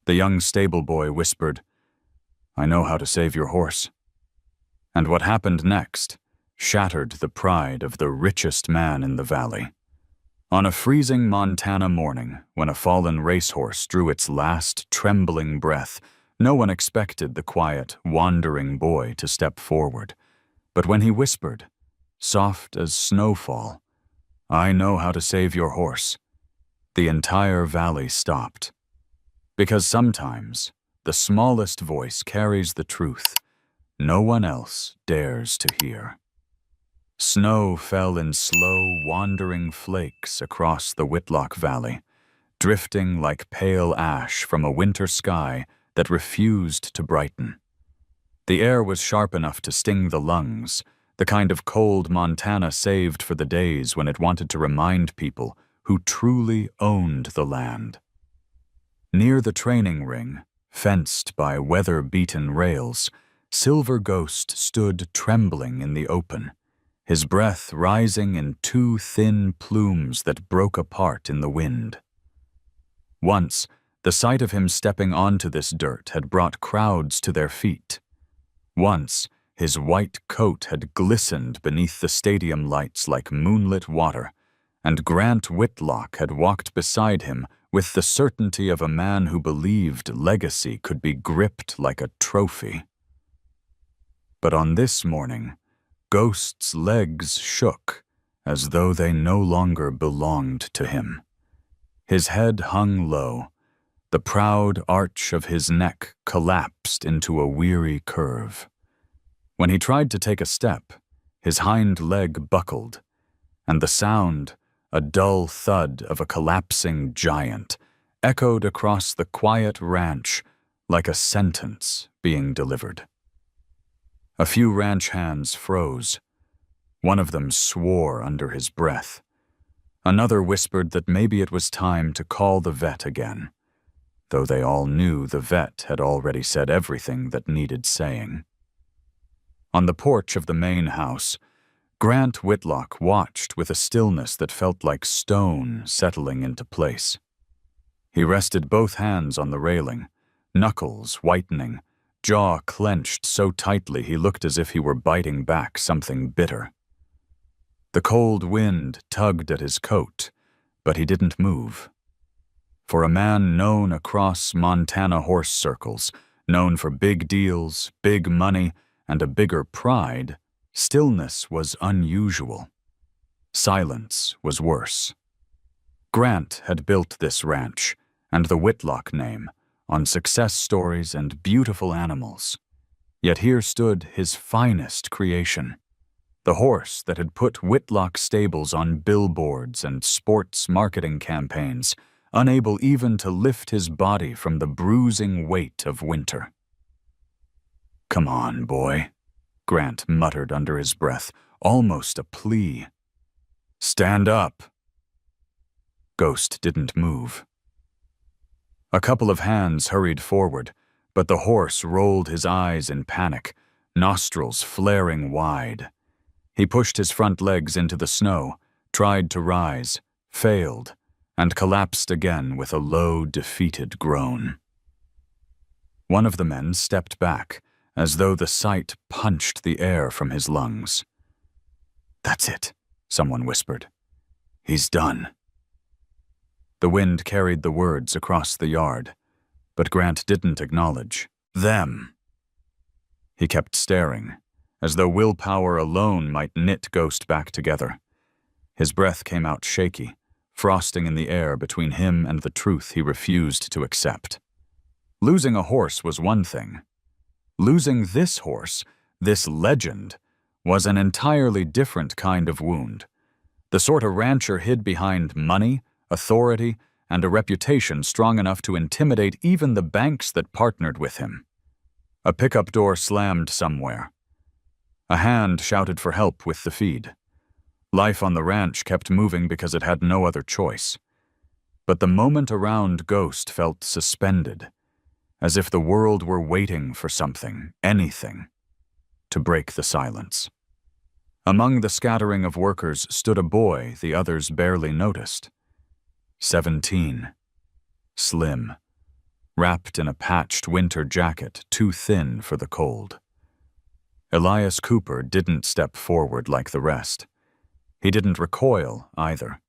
The young stable boy whispered, "I know how to save your horse." And what happened next shattered the pride of the richest man in the valley. On a freezing Montana morning, when a fallen racehorse drew its last trembling breath, no one expected the quiet, wandering boy to step forward. But when he whispered, soft as snowfall, "I know how to save your horse," the entire valley stopped. Because sometimes the smallest voice carries the truth no one else dares to hear. Snow fell in slow, wandering flakes across the Whitlock Valley, drifting like pale ash from a winter sky that refused to brighten. The air was sharp enough to sting the lungs, the kind of cold Montana saved for the days when it wanted to remind people who truly owned the land. Near the training ring, fenced by weather-beaten rails, Silver Ghost stood trembling in the open, his breath rising in two thin plumes that broke apart in the wind. Once, the sight of him stepping onto this dirt had brought crowds to their feet. Once, his white coat had glistened beneath the stadium lights like moonlit water, and Grant Whitlock had walked beside him with the certainty of a man who believed legacy could be gripped like a trophy. But on this morning, Ghost's legs shook as though they no longer belonged to him. His head hung low. The proud arch of his neck collapsed into a weary curve. When he tried to take a step, his hind leg buckled, and the sound, a dull thud of a collapsing giant, echoed across the quiet ranch like a sentence being delivered. A few ranch hands froze. One of them swore under his breath. Another whispered that maybe it was time to call the vet again, though they all knew the vet had already said everything that needed saying. On the porch of the main house, Grant Whitlock watched with a stillness that felt like stone settling into place. He rested both hands on the railing, knuckles whitening, jaw clenched so tightly he looked as if he were biting back something bitter. The cold wind tugged at his coat, but he didn't move. For a man known across Montana horse circles, known for big deals, big money, and a bigger pride, stillness was unusual. Silence was worse. Grant had built this ranch, and the Whitlock name, on success stories and beautiful animals. Yet here stood his finest creation, the horse that had put Whitlock stables on billboards and sports marketing campaigns, unable even to lift his body from the bruising weight of winter. "Come on, boy," Grant muttered under his breath, almost a plea. "Stand up." Ghost didn't move. A couple of hands hurried forward, but the horse rolled his eyes in panic, nostrils flaring wide. He pushed his front legs into the snow, tried to rise, failed, and collapsed again with a low, defeated groan. One of the men stepped back, as though the sight punched the air from his lungs. "That's it," someone whispered. "He's done." The wind carried the words across the yard, but Grant didn't acknowledge them. He kept staring, as though willpower alone might knit Ghost back together. His breath came out shaky, frosting in the air between him and the truth he refused to accept. Losing a horse was one thing. Losing this horse, this legend, was an entirely different kind of wound. The sort a rancher hid behind money, authority, and a reputation strong enough to intimidate even the banks that partnered with him. A pickup door slammed somewhere. A hand shouted for help with the feed. Life on the ranch kept moving because it had no other choice. But the moment around Ghost felt suspended, as if the world were waiting for something, anything, to break the silence. Among the scattering of workers stood a boy the others barely noticed. 17. Slim. wrapped in a patched winter jacket too thin for the cold. Elias Cooper didn't step forward like the rest. He didn't recoil either.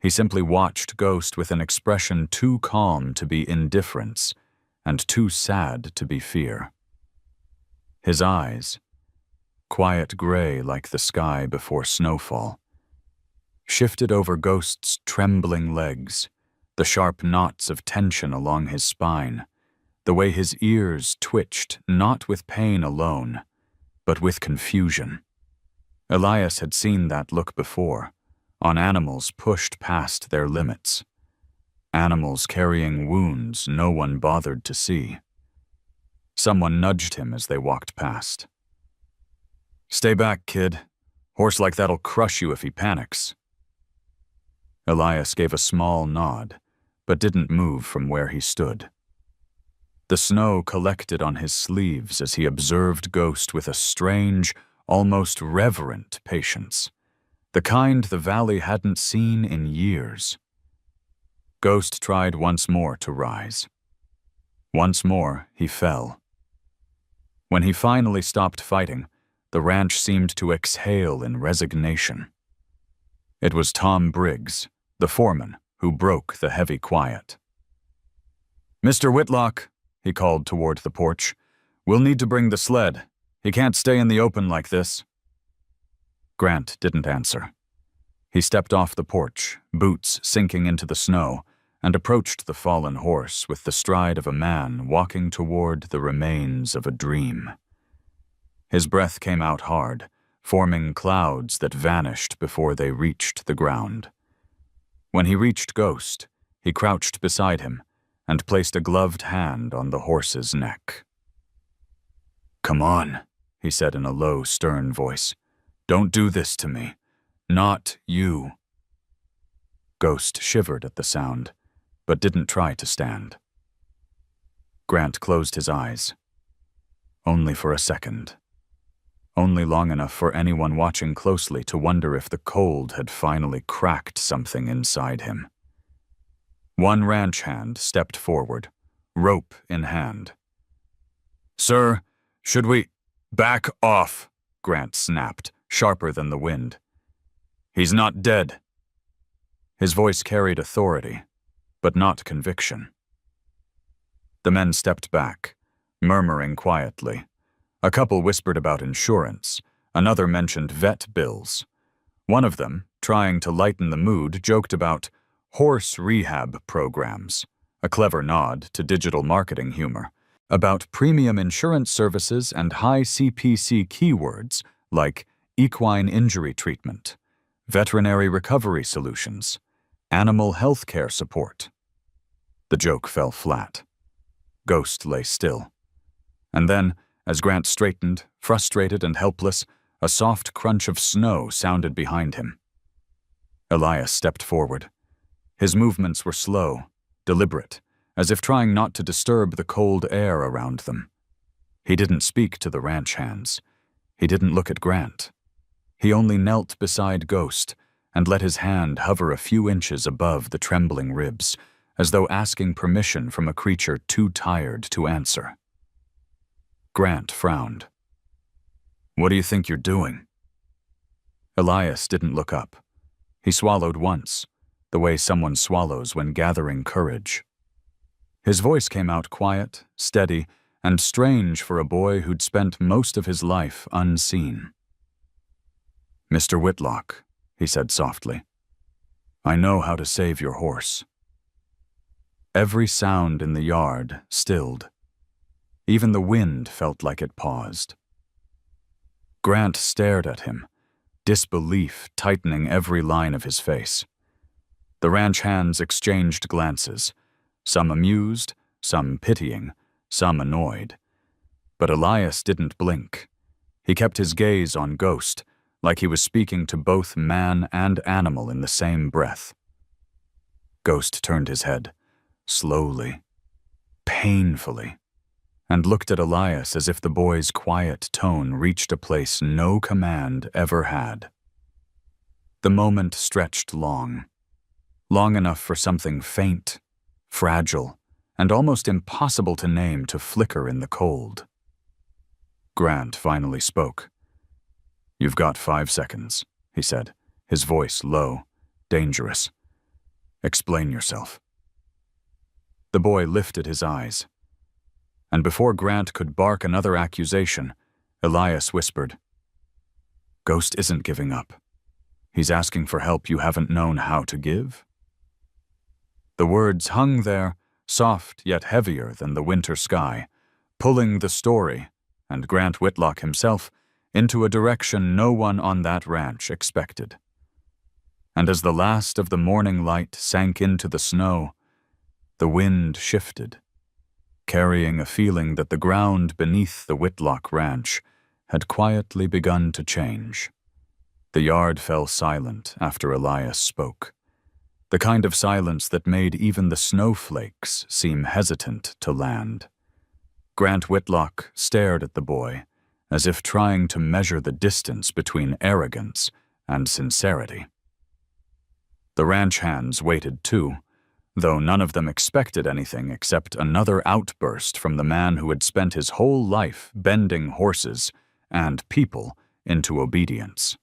He simply watched Ghost with an expression too calm to be indifference and too sad to be fear. His eyes, quiet gray like the sky before snowfall, shifted over Ghost's trembling legs, the sharp knots of tension along his spine, the way his ears twitched not with pain alone, but with confusion. Elias had seen that look before, on animals pushed past their limits, animals carrying wounds no one bothered to see. Someone nudged him as they walked past. "Stay back, kid. Horse like that'll crush you if he panics." Elias gave a small nod, but didn't move from where he stood. The snow collected on his sleeves as he observed Ghost with a strange, almost reverent patience, the kind the valley hadn't seen in years. Ghost tried once more to rise. Once more, he fell. When he finally stopped fighting, the ranch seemed to exhale in resignation. It was Tom Briggs, the foreman, who broke the heavy quiet. "Mr. Whitlock," he called toward the porch, "we'll need to bring the sled. He can't stay in the open like this." Grant didn't answer. He stepped off the porch, boots sinking into the snow, and approached the fallen horse with the stride of a man walking toward the remains of a dream. His breath came out hard, forming clouds that vanished before they reached the ground. When he reached Ghost, he crouched beside him and placed a gloved hand on the horse's neck. "Come on," he said in a low, stern voice. "Don't do this to me. Not you." Ghost shivered at the sound, but didn't try to stand. Grant closed his eyes. Only for a second. Only long enough for anyone watching closely to wonder if the cold had finally cracked something inside him. One ranch hand stepped forward, rope in hand. "Sir, should we—" "Back off," Grant snapped, sharper than the wind. "He's not dead." His voice carried authority, but not conviction. The men stepped back, murmuring quietly. A couple whispered about insurance, another mentioned vet bills. One of them, trying to lighten the mood, joked about horse rehab programs, a clever nod to digital marketing humor, about premium insurance services and high CPC keywords like equine injury treatment, veterinary recovery solutions, animal health care support. The joke fell flat. Ghost lay still. And then, as Grant straightened, frustrated and helpless, a soft crunch of snow sounded behind him. Elias stepped forward. His movements were slow, deliberate, as if trying not to disturb the cold air around them. He didn't speak to the ranch hands. He didn't look at Grant. He only knelt beside Ghost and let his hand hover a few inches above the trembling ribs, as though asking permission from a creature too tired to answer. Grant frowned. "What do you think you're doing?" Elias didn't look up. He swallowed once, the way someone swallows when gathering courage. His voice came out quiet, steady, and strange for a boy who'd spent most of his life unseen. "Mr. Whitlock," he said softly, "I know how to save your horse." Every sound in the yard stilled. Even the wind felt like it paused. Grant stared at him, disbelief tightening every line of his face. The ranch hands exchanged glances, some amused, some pitying, some annoyed. But Elias didn't blink. He kept his gaze on Ghost, like he was speaking to both man and animal in the same breath. Ghost turned his head, slowly, painfully, and looked at Elias as if the boy's quiet tone reached a place no command ever had. The moment stretched long enough for something faint, fragile, and almost impossible to name to flicker in the cold. Grant finally spoke. "You've got 5 seconds," he said, his voice low, dangerous. "Explain yourself." The boy lifted his eyes, and before Grant could bark another accusation, Elias whispered, "Ghost isn't giving up. He's asking for help you haven't known how to give." The words hung there, soft yet heavier than the winter sky, pulling the story, and Grant Whitlock himself, into a direction no one on that ranch expected. And as the last of the morning light sank into the snow, the wind shifted, carrying a feeling that the ground beneath the Whitlock ranch had quietly begun to change. The yard fell silent after Elias spoke, the kind of silence that made even the snowflakes seem hesitant to land. Grant Whitlock stared at the boy, as if trying to measure the distance between arrogance and sincerity. The ranch hands waited too, though none of them expected anything except another outburst from the man who had spent his whole life bending horses and people into obedience.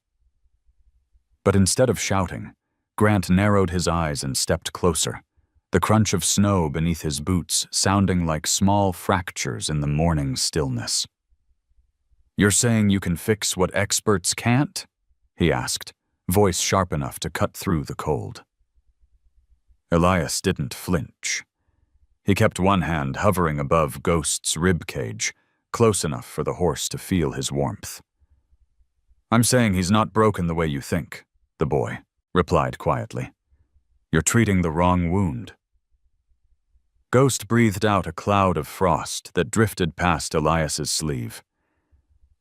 But instead of shouting, Grant narrowed his eyes and stepped closer, the crunch of snow beneath his boots sounding like small fractures in the morning stillness. "You're saying you can fix what experts can't?" he asked, voice sharp enough to cut through the cold. Elias didn't flinch. He kept one hand hovering above Ghost's rib cage, close enough for the horse to feel his warmth. "I'm saying he's not broken the way you think," the boy replied quietly. "You're treating the wrong wound." Ghost breathed out a cloud of frost that drifted past Elias's sleeve.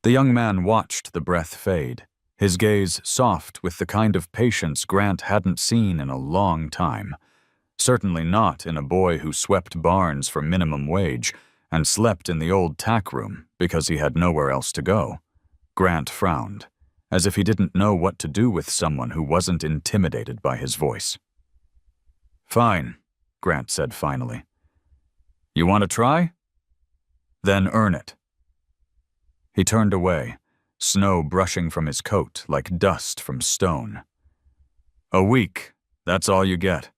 The young man watched the breath fade, his gaze soft with the kind of patience Grant hadn't seen in a long time, certainly not in a boy who swept barns for minimum wage and slept in the old tack room because he had nowhere else to go. Grant frowned, as if he didn't know what to do with someone who wasn't intimidated by his voice. "Fine," Grant said finally. "You want to try? Then earn it." He turned away, snow brushing from his coat like dust from stone. "A week, that's all you get.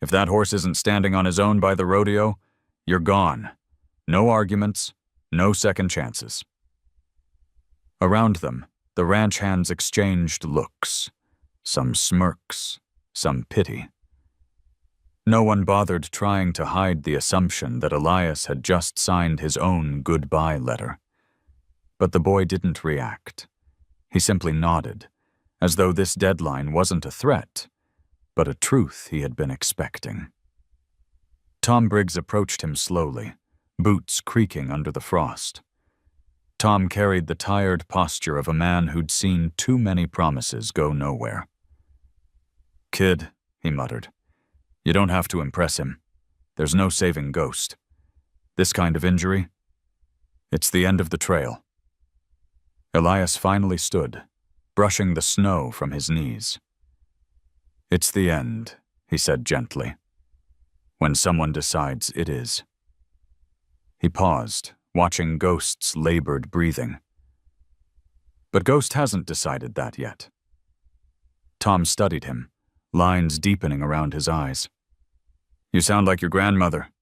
If that horse isn't standing on his own by the rodeo, you're gone. No arguments, no second chances." Around them, the ranch hands exchanged looks, some smirks, some pity. No one bothered trying to hide the assumption that Elias had just signed his own goodbye letter. But the boy didn't react. He simply nodded, as though this deadline wasn't a threat, but a truth he had been expecting. Tom Briggs approached him slowly, boots creaking under the frost. Tom carried the tired posture of a man who'd seen too many promises go nowhere. "Kid," he muttered, "you don't have to impress him. There's no saving Ghost. This kind of injury, it's the end of the trail." Elias finally stood, brushing the snow from his knees. "It's the end," he said gently, "when someone decides it is." He paused, watching Ghost's labored breathing. But Ghost hasn't decided that yet. Tom studied him, lines deepening around his eyes. "You sound like your grandmother.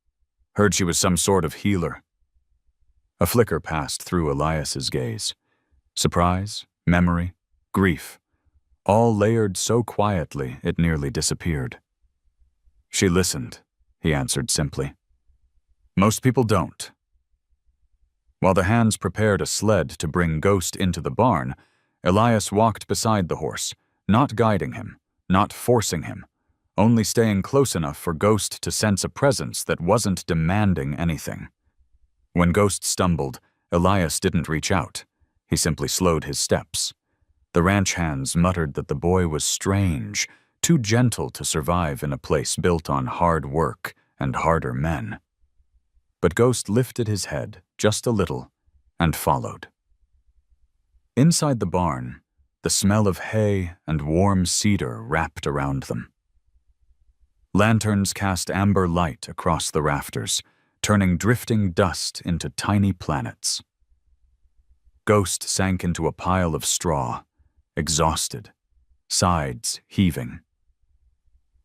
Heard she was some sort of healer." A flicker passed through Elias's gaze. Surprise, memory, grief, all layered so quietly it nearly disappeared. "She listened," he answered simply. "Most people don't." While the hands prepared a sled to bring Ghost into the barn, Elias walked beside the horse, not guiding him, not forcing him, only staying close enough for Ghost to sense a presence that wasn't demanding anything. When Ghost stumbled, Elias didn't reach out. He simply slowed his steps. The ranch hands muttered that the boy was strange, too gentle to survive in a place built on hard work and harder men. But Ghost lifted his head just a little and followed. Inside the barn, the smell of hay and warm cedar wrapped around them. Lanterns cast amber light across the rafters, turning drifting dust into tiny planets. Ghost sank into a pile of straw, exhausted, sides heaving.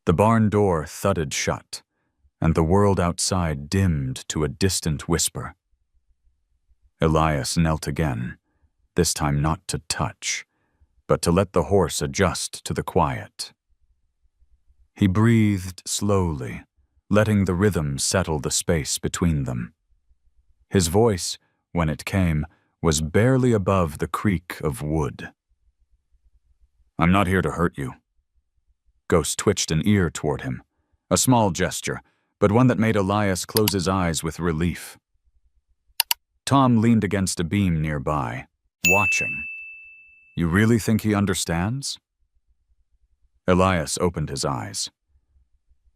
The barn door thudded shut, and the world outside dimmed to a distant whisper. Elias knelt again, this time not to touch, but to let the horse adjust to the quiet. He breathed slowly, letting the rhythm settle the space between them. His voice, when it came, was barely above the creak of wood. "I'm not here to hurt you." Ghost twitched an ear toward him, a small gesture, but one that made Elias close his eyes with relief. Tom leaned against a beam nearby, watching. "You really think he understands?" Elias opened his eyes.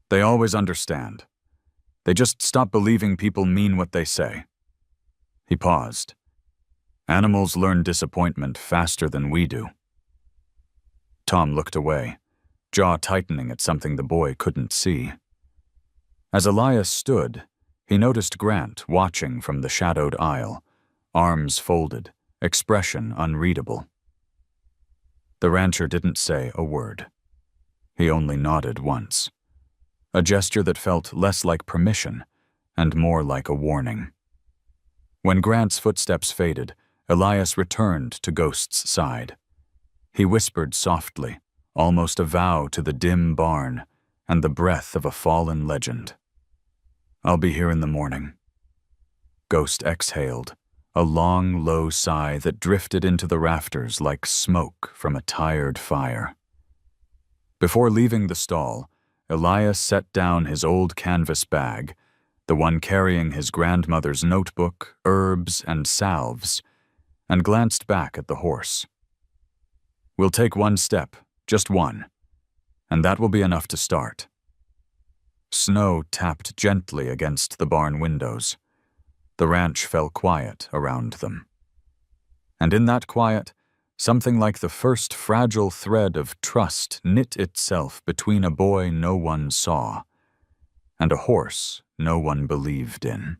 "They always understand. They just stop believing people mean what they say." He paused. "Animals learn disappointment faster than we do." Tom looked away, jaw tightening at something the boy couldn't see. As Elias stood, he noticed Grant watching from the shadowed aisle, arms folded, expression unreadable. The rancher didn't say a word. He only nodded once, a gesture that felt less like permission and more like a warning. When Grant's footsteps faded, Elias returned to Ghost's side. He whispered softly, almost a vow to the dim barn and the breath of a fallen legend. "I'll be here in the morning." Ghost exhaled, a long, low sigh that drifted into the rafters like smoke from a tired fire. Before leaving the stall, Elias set down his old canvas bag, the one carrying his grandmother's notebook, herbs, and salves, and glanced back at the horse. "We'll take one step, just one, and that will be enough to start." Snow tapped gently against the barn windows. The ranch fell quiet around them. And in that quiet, something like the first fragile thread of trust knit itself between a boy no one saw and a horse no one believed in.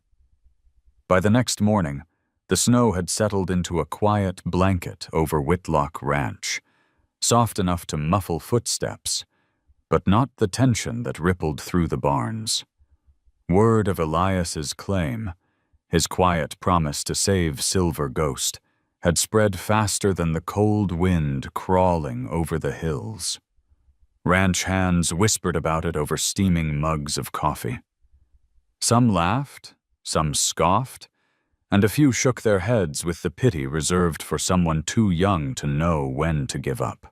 By the next morning, the snow had settled into a quiet blanket over Whitlock Ranch, soft enough to muffle footsteps, but not the tension that rippled through the barns. Word of Elias's claim, his quiet promise to save Silver Ghost, had spread faster than the cold wind crawling over the hills. Ranch hands whispered about it over steaming mugs of coffee. Some laughed, some scoffed, and a few shook their heads with the pity reserved for someone too young to know when to give up.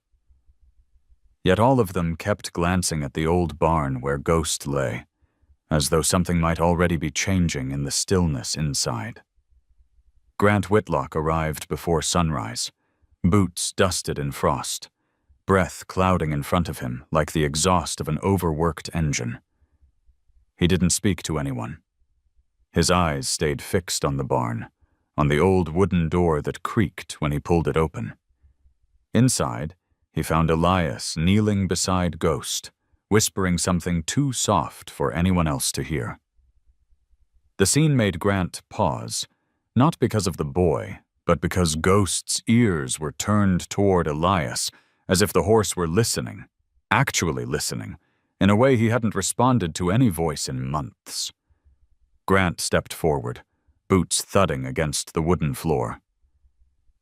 Yet all of them kept glancing at the old barn where Ghost lay, as though something might already be changing in the stillness inside. Grant Whitlock arrived before sunrise, boots dusted in frost, breath clouding in front of him like the exhaust of an overworked engine. He didn't speak to anyone. His eyes stayed fixed on the barn, on the old wooden door that creaked when he pulled it open. Inside, he found Elias kneeling beside Ghost, whispering something too soft for anyone else to hear. The scene made Grant pause, not because of the boy, but because Ghost's ears were turned toward Elias, as if the horse were listening, actually listening, in a way he hadn't responded to any voice in months. Grant stepped forward, boots thudding against the wooden floor.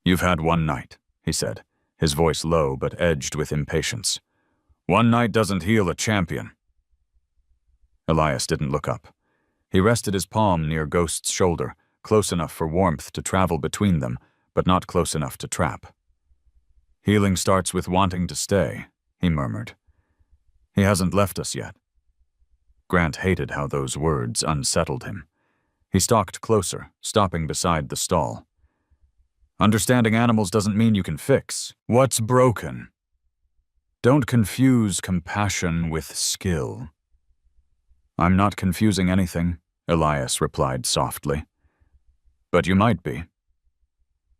"You've had one night," he said, his voice low but edged with impatience. "One night doesn't heal a champion." Elias didn't look up. He rested his palm near Ghost's shoulder, close enough for warmth to travel between them, but not close enough to trap. "Healing starts with wanting to stay," he murmured. "He hasn't left us yet." Grant hated how those words unsettled him. He stalked closer, stopping beside the stall. "Understanding animals doesn't mean you can fix what's broken. Don't confuse compassion with skill." "I'm not confusing anything," Elias replied softly. "But you might be."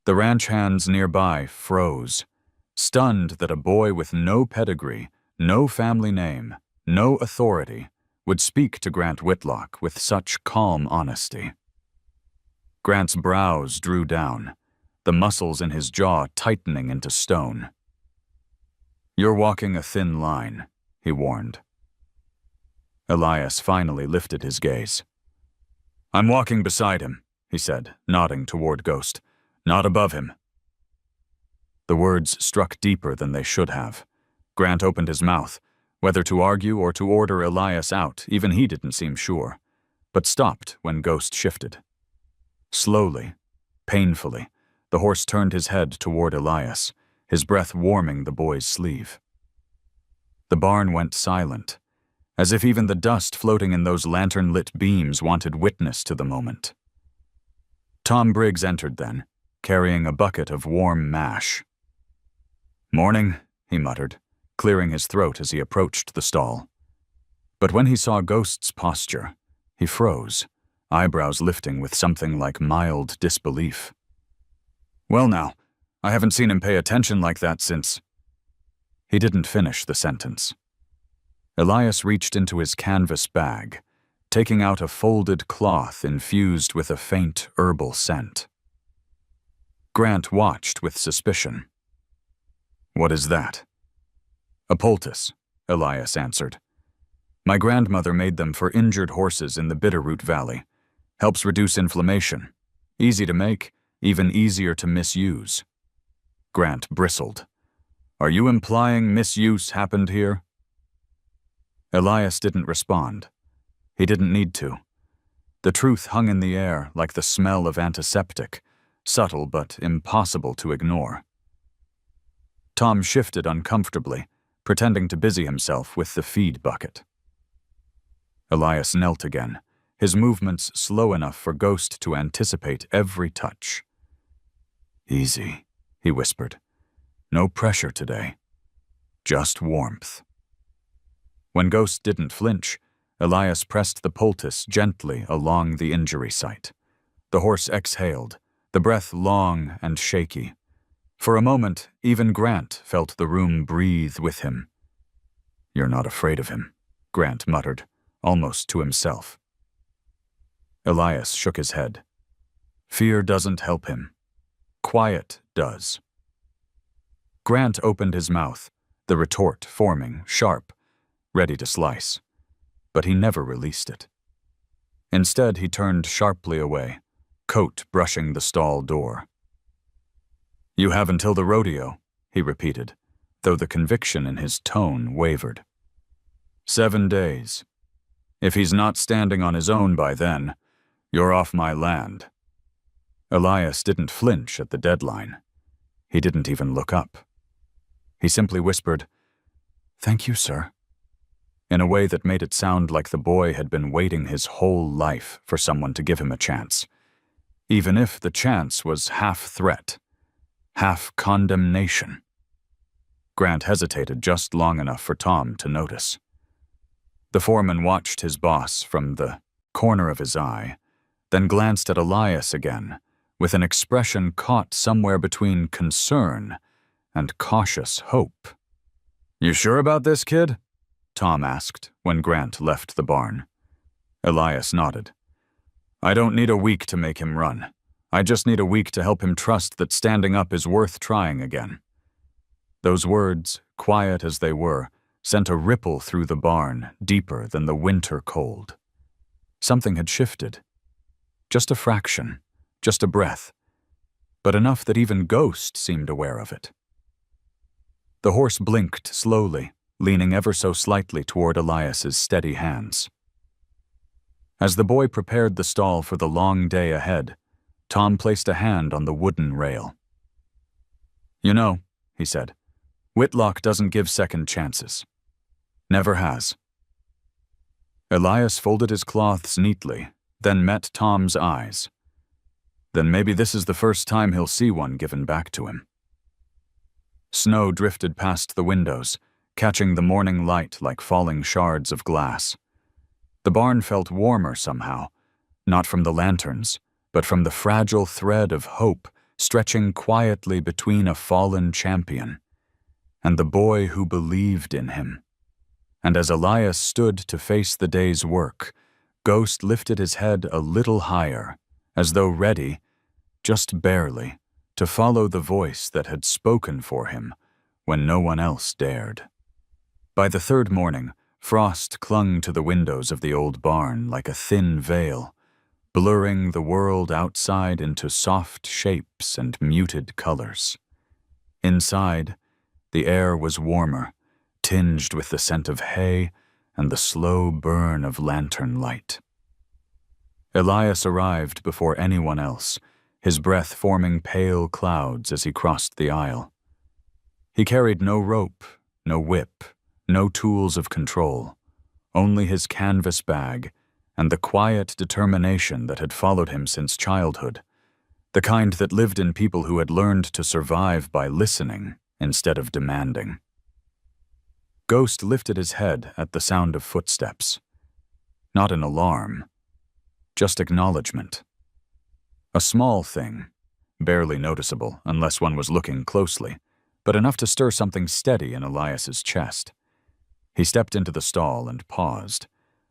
The ranch hands nearby froze, stunned that a boy with no pedigree, no family name, no authority, would speak to Grant Whitlock with such calm honesty. Grant's brows drew down, the muscles in his jaw tightening into stone. "You're walking a thin line," he warned. Elias finally lifted his gaze. "I'm walking beside him," he said, nodding toward Ghost. "Not above him." The words struck deeper than they should have. Grant opened his mouth, whether to argue or to order Elias out, even he didn't seem sure, but stopped when Ghost shifted. Slowly, painfully, the horse turned his head toward Elias, his breath warming the boy's sleeve. The barn went silent, as if even the dust floating in those lantern-lit beams wanted witness to the moment. Tom Briggs entered then, carrying a bucket of warm mash. "Morning," he muttered, clearing his throat as he approached the stall. But when he saw Ghost's posture, he froze, eyebrows lifting with something like mild disbelief. "Well now, I haven't seen him pay attention like that since—" He didn't finish the sentence. Elias reached into his canvas bag, taking out a folded cloth infused with a faint herbal scent. Grant watched with suspicion. "What is that?" "A poultice," Elias answered. "My grandmother made them for injured horses in the Bitterroot Valley. Helps reduce inflammation. Easy to make, even easier to misuse." Grant bristled. "Are you implying misuse happened here?" Elias didn't respond. He didn't need to. The truth hung in the air like the smell of antiseptic, subtle but impossible to ignore. Tom shifted uncomfortably, pretending to busy himself with the feed bucket. Elias knelt again, his movements slow enough for Ghost to anticipate every touch. "Easy," he whispered. "No pressure today. Just warmth." When Ghost didn't flinch, Elias pressed the poultice gently along the injury site. The horse exhaled, the breath long and shaky. For a moment, even Grant felt the room breathe with him. "You're not afraid of him," Grant muttered, almost to himself. Elias shook his head. "Fear doesn't help him. Quiet does." Grant opened his mouth, the retort forming, sharp, ready to slice. But he never released it. Instead, he turned sharply away, coat brushing the stall door. "You have until the rodeo," he repeated, though the conviction in his tone wavered. 7 days. If he's not standing on his own by then, you're off my land." Elias didn't flinch at the deadline. He didn't even look up. He simply whispered, "Thank you, sir," in a way that made it sound like the boy had been waiting his whole life for someone to give him a chance, even if the chance was half threat, half condemnation. Grant hesitated just long enough for Tom to notice. The foreman watched his boss from the corner of his eye, then glanced at Elias again, with an expression caught somewhere between concern and cautious hope. "You sure about this, kid?" Tom asked when Grant left the barn. Elias nodded. "I don't need a week to make him run. I just need a week to help him trust that standing up is worth trying again." Those words, quiet as they were, sent a ripple through the barn deeper than the winter cold. Something had shifted. Just a fraction, just a breath, but enough that even Ghost seemed aware of it. The horse blinked slowly, leaning ever so slightly toward Elias's steady hands. As the boy prepared the stall for the long day ahead, Tom placed a hand on the wooden rail. "You know," he said, "Whitlock doesn't give second chances. Never has." Elias folded his cloths neatly, then met Tom's eyes. Then maybe this is the first time he'll see one given back to him. Snow drifted past the windows, catching the morning light like falling shards of glass. The barn felt warmer somehow, not from the lanterns, but from the fragile thread of hope stretching quietly between a fallen champion and the boy who believed in him, and as Elias stood to face the day's work, Ghost lifted his head a little higher, as though ready, just barely, to follow the voice that had spoken for him when no one else dared. By the third morning, frost clung to the windows of the old barn like a thin veil, blurring the world outside into soft shapes and muted colors. Inside, the air was warmer, tinged with the scent of hay and the slow burn of lantern light. Elias arrived before anyone else, his breath forming pale clouds as he crossed the aisle. He carried no rope, no whip, no tools of control, only his canvas bag and the quiet determination that had followed him since childhood, the kind that lived in people who had learned to survive by listening instead of demanding. Ghost lifted his head at the sound of footsteps. Not an alarm, just acknowledgement. A small thing, barely noticeable unless one was looking closely, but enough to stir something steady in Elias's chest. He stepped into the stall and paused,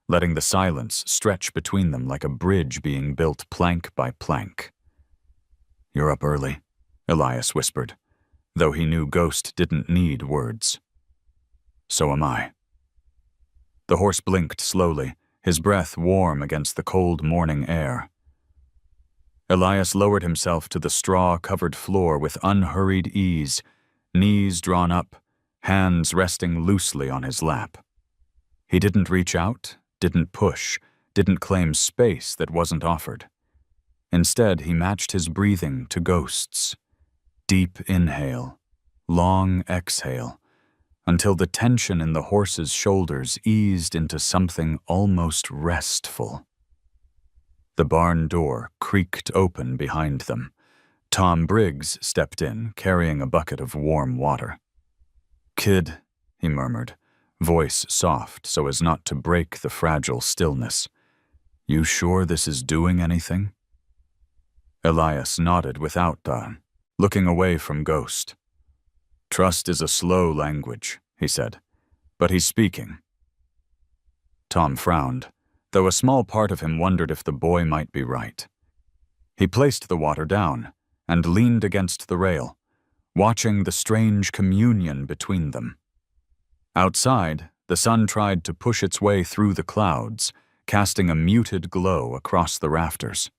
letting the silence stretch between them like a bridge being built plank by plank. "You're up early," Elias whispered, though he knew Ghost didn't need words. "So am I." The horse blinked slowly, his breath warm against the cold morning air. Elias lowered himself to the straw-covered floor with unhurried ease, knees drawn up, hands resting loosely on his lap. He didn't reach out, didn't push, didn't claim space that wasn't offered. Instead, he matched his breathing to Ghost's. Deep inhale, long exhale, until the tension in the horse's shoulders eased into something almost restful. The barn door creaked open behind them. Tom Briggs stepped in, carrying a bucket of warm water. "Kid," he murmured, voice soft so as not to break the fragile stillness. "You sure this is doing anything?" Elias nodded without thought, looking away from Ghost. "Trust is a slow language," he said, "but he's speaking." Tom frowned, though a small part of him wondered if the boy might be right. He placed the water down and leaned against the rail, watching the strange communion between them. Outside, the sun tried to push its way through the clouds, casting a muted glow across the rafters.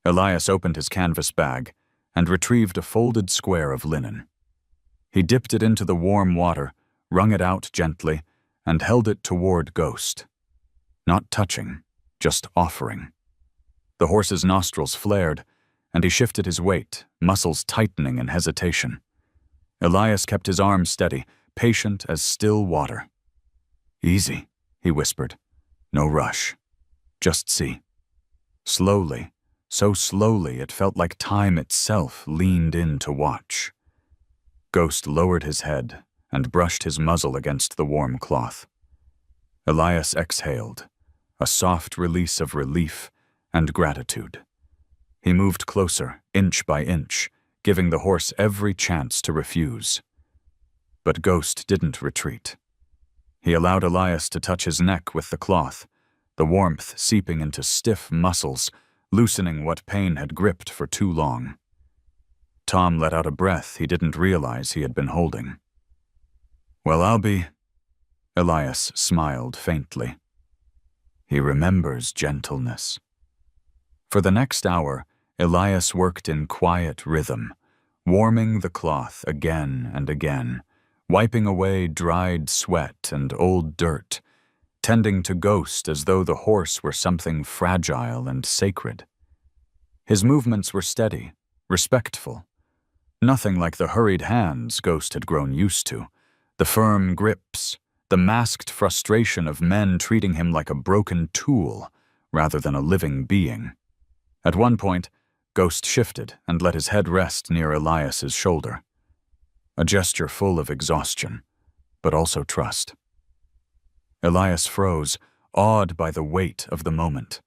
Elias opened his canvas bag and retrieved a folded square of linen. He dipped it into the warm water, wrung it out gently, and held it toward Ghost. Not touching, just offering. The horse's nostrils flared, and he shifted his weight, muscles tightening in hesitation. Elias kept his arms steady, patient as still water. "Easy," he whispered. "No rush. Just see." Slowly, so slowly it felt like time itself leaned in to watch. Ghost lowered his head and brushed his muzzle against the warm cloth. Elias exhaled, a soft release of relief and gratitude. He moved closer, inch by inch, giving the horse every chance to refuse. But Ghost didn't retreat. He allowed Elias to touch his neck with the cloth, the warmth seeping into stiff muscles, loosening what pain had gripped for too long. Tom let out a breath he didn't realize he had been holding. "Well, I'll be—" Elias smiled faintly. He remembers gentleness. For the next hour, Elias worked in quiet rhythm, warming the cloth again and again, wiping away dried sweat and old dirt, tending to Ghost as though the horse were something fragile and sacred. His movements were steady, respectful. Nothing like the hurried hands Ghost had grown used to, the firm grips, the masked frustration of men treating him like a broken tool rather than a living being. At one point, Ghost shifted and let his head rest near Elias's shoulder. A gesture full of exhaustion, but also trust. Elias froze, awed by the weight of the moment.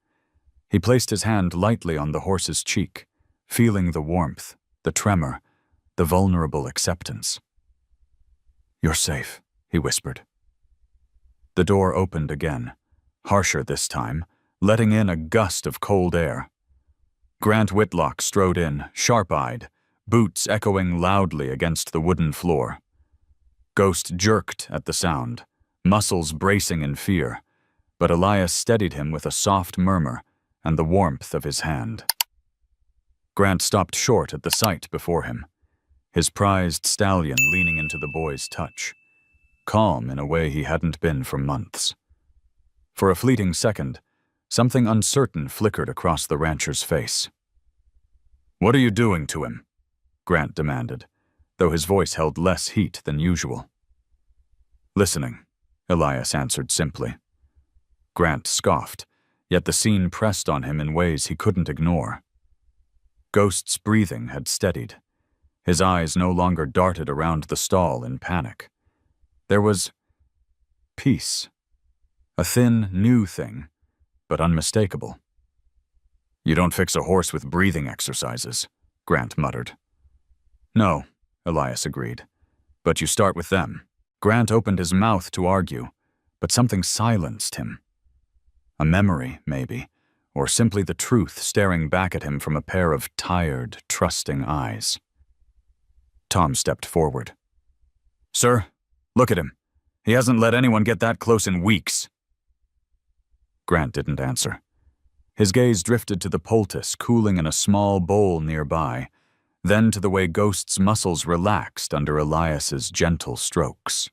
He placed his hand lightly on the horse's cheek, feeling the warmth, the tremor, the vulnerable acceptance. "You're safe," he whispered. The door opened again, harsher this time, letting in a gust of cold air. Grant Whitlock strode in, sharp-eyed, boots echoing loudly against the wooden floor. Ghost jerked at the sound, muscles bracing in fear, but Elias steadied him with a soft murmur and the warmth of his hand. Grant stopped short at the sight before him, his prized stallion leaning into the boy's touch, calm in a way he hadn't been for months. For a fleeting second, something uncertain flickered across the rancher's face. "What are you doing to him?" Grant demanded, though his voice held less heat than usual. "Listening," Elias answered simply. Grant scoffed, yet the scene pressed on him in ways he couldn't ignore. Ghost's breathing had steadied. His eyes no longer darted around the stall in panic. There was peace. A thin, new thing, but unmistakable. "You don't fix a horse with breathing exercises," Grant muttered. "No," Elias agreed, "but you start with them." Grant opened his mouth to argue, but something silenced him. A memory, maybe, or simply the truth staring back at him from a pair of tired, trusting eyes. Tom stepped forward. "Sir, look at him. He hasn't let anyone get that close in weeks." Grant didn't answer. His gaze drifted to the poultice cooling in a small bowl nearby, then to the way Ghost's muscles relaxed under Elias's gentle strokes.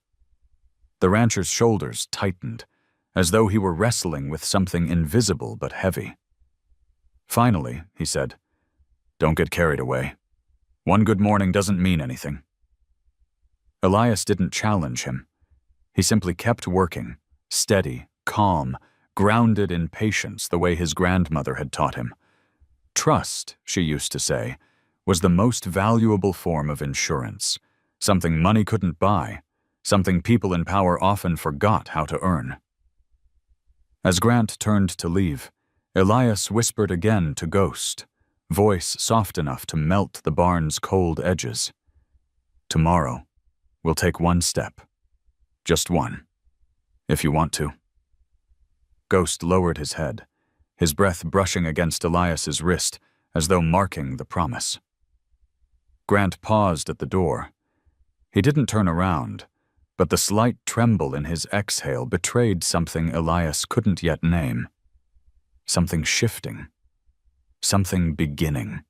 The rancher's shoulders tightened, as though he were wrestling with something invisible but heavy. Finally, he said, "Don't get carried away. One good morning doesn't mean anything." Elias didn't challenge him. He simply kept working, steady, calm, grounded in patience the way his grandmother had taught him. Trust, she used to say, was the most valuable form of insurance, something money couldn't buy, something people in power often forgot how to earn. As Grant turned to leave, Elias whispered again to Ghost, voice soft enough to melt the barn's cold edges. "Tomorrow, we'll take one step. Just one, if you want to." Ghost lowered his head, his breath brushing against Elias's wrist as though marking the promise. Grant paused at the door. He didn't turn around, but the slight tremble in his exhale betrayed something Elias couldn't yet name. Something shifting. Something beginning.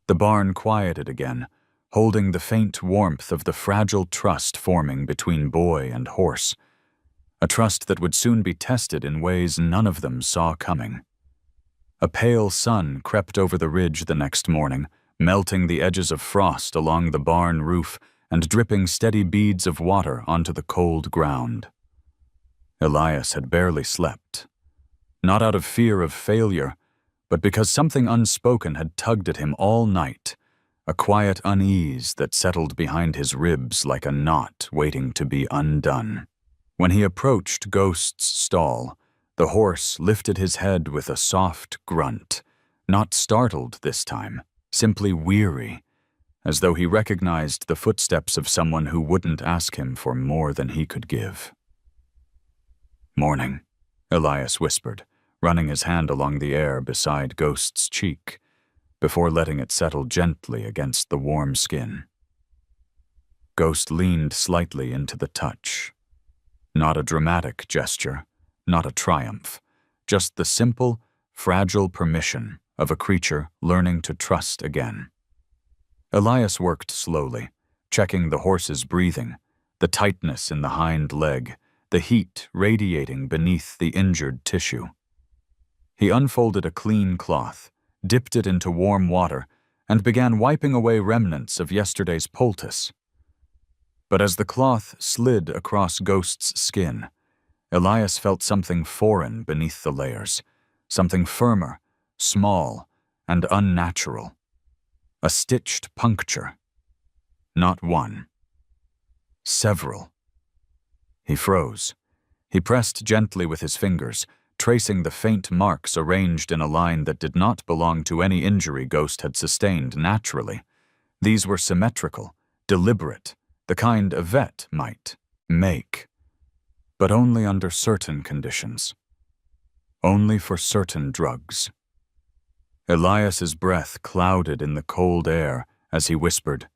The barn quieted again, holding the faint warmth of the fragile trust forming between boy and horse, a trust that would soon be tested in ways none of them saw coming. A pale sun crept over the ridge the next morning, melting the edges of frost along the barn roof and dripping steady beads of water onto the cold ground. Elias had barely slept, not out of fear of failure, but because something unspoken had tugged at him all night, a quiet unease that settled behind his ribs like a knot waiting to be undone. When he approached Ghost's stall, the horse lifted his head with a soft grunt, not startled this time, simply weary, as though he recognized the footsteps of someone who wouldn't ask him for more than he could give. "Morning," Elias whispered, running his hand along the air beside Ghost's cheek, before letting it settle gently against the warm skin. Ghost leaned slightly into the touch. Not a dramatic gesture, not a triumph, just the simple, fragile permission of a creature learning to trust again. Elias worked slowly, checking the horse's breathing, the tightness in the hind leg, the heat radiating beneath the injured tissue. He unfolded a clean cloth, dipped it into warm water, and began wiping away remnants of yesterday's poultice. But as the cloth slid across Ghost's skin, Elias felt something foreign beneath the layers, something firmer, small, and unnatural. A stitched puncture. Not one. Several. He froze. He pressed gently with his fingers, tracing the faint marks arranged in a line that did not belong to any injury Ghost had sustained naturally. These were symmetrical, deliberate, the kind a vet might make. but only under certain conditions. Only for certain drugs. Elias's breath clouded in the cold air as he whispered,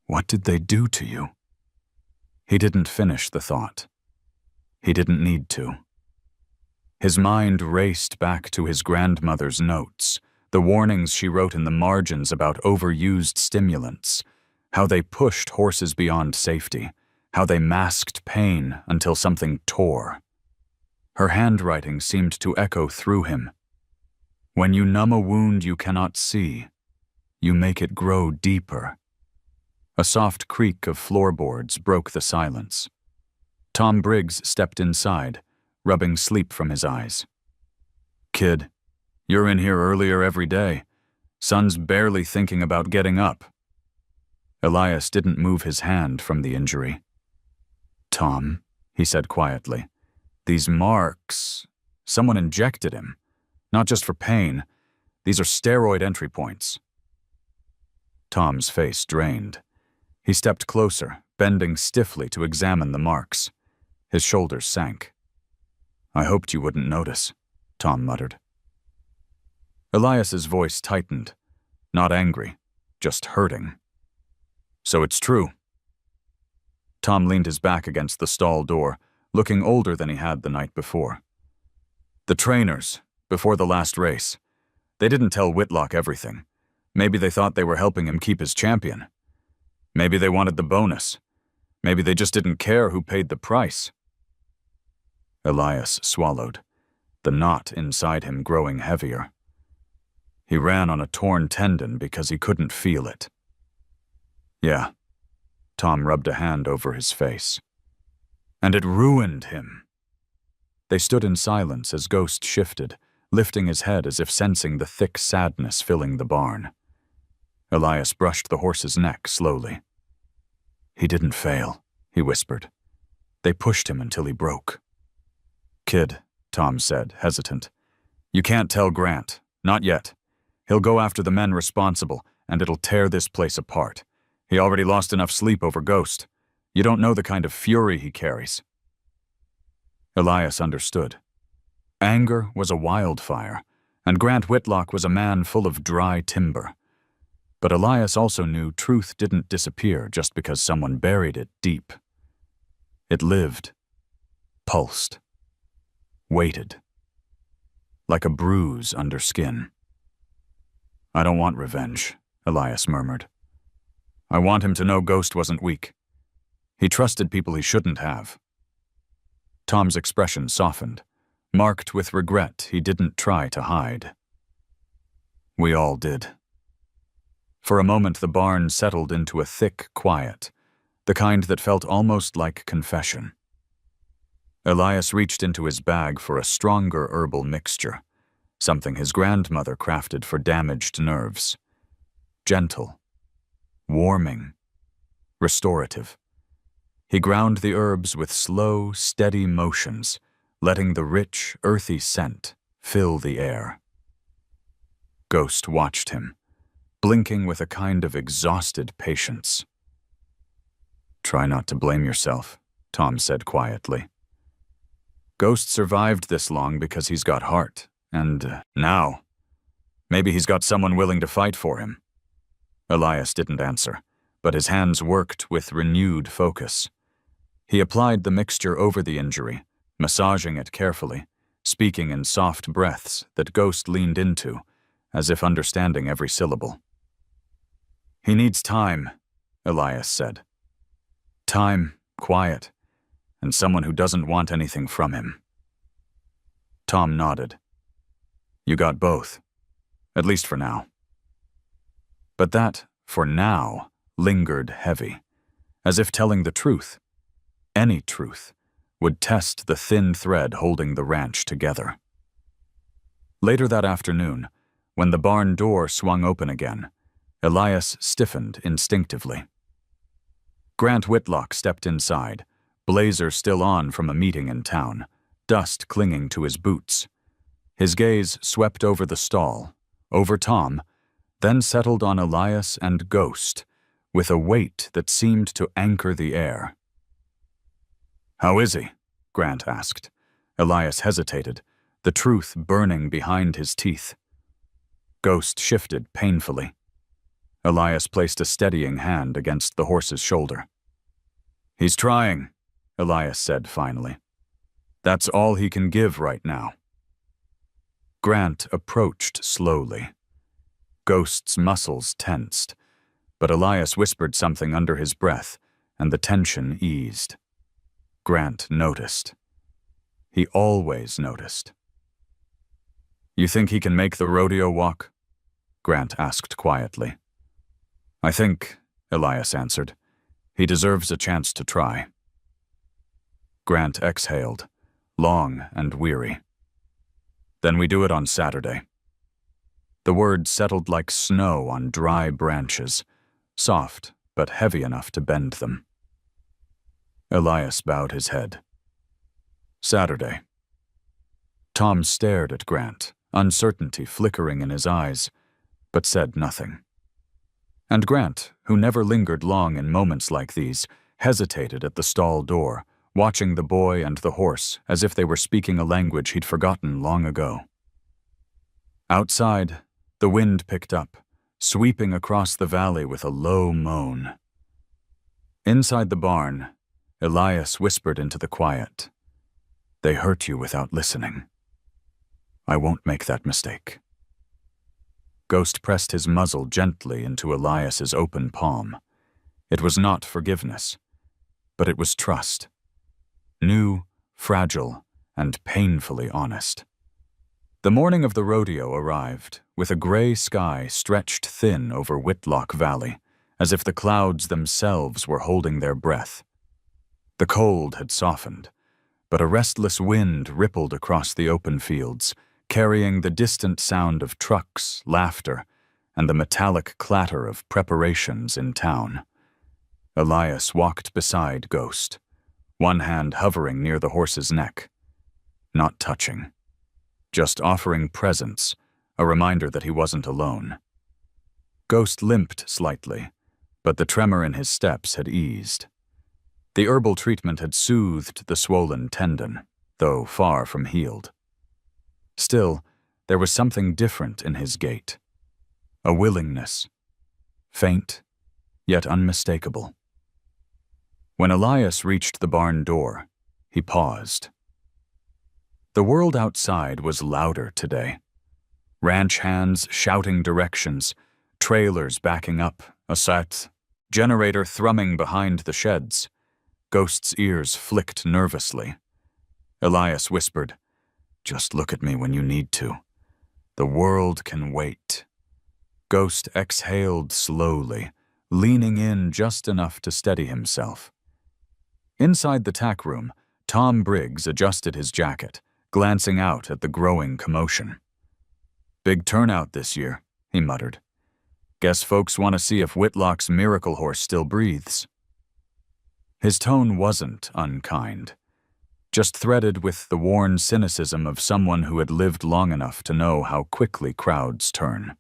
"What did they do to you?" He didn't finish the thought. He didn't need to. His mind raced back to his grandmother's notes, the warnings she wrote in the margins about overused stimulants, how they pushed horses beyond safety, how they masked pain until something tore. Her handwriting seemed to echo through him. When you numb a wound you cannot see, you make it grow deeper. A soft creak of floorboards broke the silence. Tom Briggs stepped inside, rubbing sleep from his eyes. "Kid, you're in here earlier every day. Son's barely thinking about getting up." Elias didn't move his hand from the injury. "Tom," he said quietly, "these marks, someone injected him. Not just for pain. These are steroid entry points." Tom's face drained. He stepped closer, bending stiffly to examine the marks. His shoulders sank. "I hoped you wouldn't notice," Tom muttered. Elias's voice tightened, not angry, just hurting. "So it's true." Tom leaned his back against the stall door, looking older than he had the night before. "The trainers, before the last race, they didn't tell Whitlock everything. Maybe they thought they were helping him keep his champion. Maybe they wanted the bonus. Maybe they just didn't care who paid the price." Elias swallowed, the knot inside him growing heavier. He ran on a torn tendon because he couldn't feel it. "Yeah." Tom rubbed a hand over his face. "And it ruined him." They stood in silence as Ghost shifted, lifting his head as if sensing the thick sadness filling the barn. Elias brushed the horse's neck slowly. "He didn't fail," he whispered. "They pushed him until he broke." "Kid," Tom said, hesitant, "you can't tell Grant. Not yet. He'll go after the men responsible, and it'll tear this place apart. He already lost enough sleep over Ghost. You don't know the kind of fury he carries." Elias understood. Anger was a wildfire, and Grant Whitlock was a man full of dry timber. But Elias also knew truth didn't disappear just because someone buried it deep. It lived, pulsed, waited, like a bruise under skin. "I don't want revenge," Elias murmured. "I want him to know Ghost wasn't weak. He trusted people he shouldn't have." Tom's expression softened, marked with regret he didn't try to hide. "We all did." For a moment the barn settled into a thick quiet, the kind that felt almost like confession. Elias reached into his bag for a stronger herbal mixture, something his grandmother crafted for damaged nerves. Gentle, warming, restorative. He ground the herbs with slow, steady motions, letting the rich, earthy scent fill the air. Ghost watched him, blinking with a kind of exhausted patience. "Try not to blame yourself," Tom said quietly. "Ghost survived this long because he's got heart, and now, maybe he's got someone willing to fight for him." Elias didn't answer, but his hands worked with renewed focus. He applied the mixture over the injury, massaging it carefully, speaking in soft breaths that Ghost leaned into, as if understanding every syllable. "He needs time," Elias said. "Time, quiet, and someone who doesn't want anything from him." Tom nodded. "You got both, at least for now." But that, for now, lingered heavy, as if telling the truth, any truth, would test the thin thread holding the ranch together. Later that afternoon, when the barn door swung open again, Elias stiffened instinctively. Grant Whitlock stepped inside, blazer still on from a meeting in town, dust clinging to his boots. His gaze swept over the stall, over Tom, then settled on Elias and Ghost, with a weight that seemed to anchor the air. "How is he?" Grant asked. Elias hesitated, the truth burning behind his teeth. Ghost shifted painfully. Elias placed a steadying hand against the horse's shoulder. "He's trying," Elias said finally. "That's all he can give right now." Grant approached slowly. Ghost's muscles tensed, but Elias whispered something under his breath, and the tension eased. Grant noticed. He always noticed. "You think he can make the rodeo walk?" Grant asked quietly. "I think," Elias answered, "he deserves a chance to try." Grant exhaled, long and weary. "Then we do it on Saturday." The words settled like snow on dry branches, soft but heavy enough to bend them. Elias bowed his head. "Saturday." Tom stared at Grant, uncertainty flickering in his eyes, but said nothing. And Grant, who never lingered long in moments like these, hesitated at the stall door, watching the boy and the horse as if they were speaking a language he'd forgotten long ago. Outside, the wind picked up, sweeping across the valley with a low moan. Inside the barn, Elias whispered into the quiet, "They hurt you without listening. I won't make that mistake." Ghost pressed his muzzle gently into Elias's open palm. It was not forgiveness, but it was trust. New, fragile, and painfully honest. The morning of the rodeo arrived, with a gray sky stretched thin over Whitlock Valley, as if the clouds themselves were holding their breath. The cold had softened, but a restless wind rippled across the open fields, carrying the distant sound of trucks, laughter, and the metallic clatter of preparations in town. Elias walked beside Ghost, one hand hovering near the horse's neck. Not touching. Just offering presence, a reminder that he wasn't alone. Ghost limped slightly, but the tremor in his steps had eased. The herbal treatment had soothed the swollen tendon, though far from healed. Still, there was something different in his gait. A willingness. Faint, yet unmistakable. When Elias reached the barn door, he paused. The world outside was louder today. Ranch hands shouting directions, trailers backing up, a set, generator thrumming behind the sheds. Ghost's ears flicked nervously. Elias whispered, "Just look at me when you need to. The world can wait." Ghost exhaled slowly, leaning in just enough to steady himself. Inside the tack room, Tom Briggs adjusted his jacket, glancing out at the growing commotion. "Big turnout this year," he muttered. "Guess folks want to see if Whitlock's miracle horse still breathes." His tone wasn't unkind, just threaded with the worn cynicism of someone who had lived long enough to know how quickly crowds turn.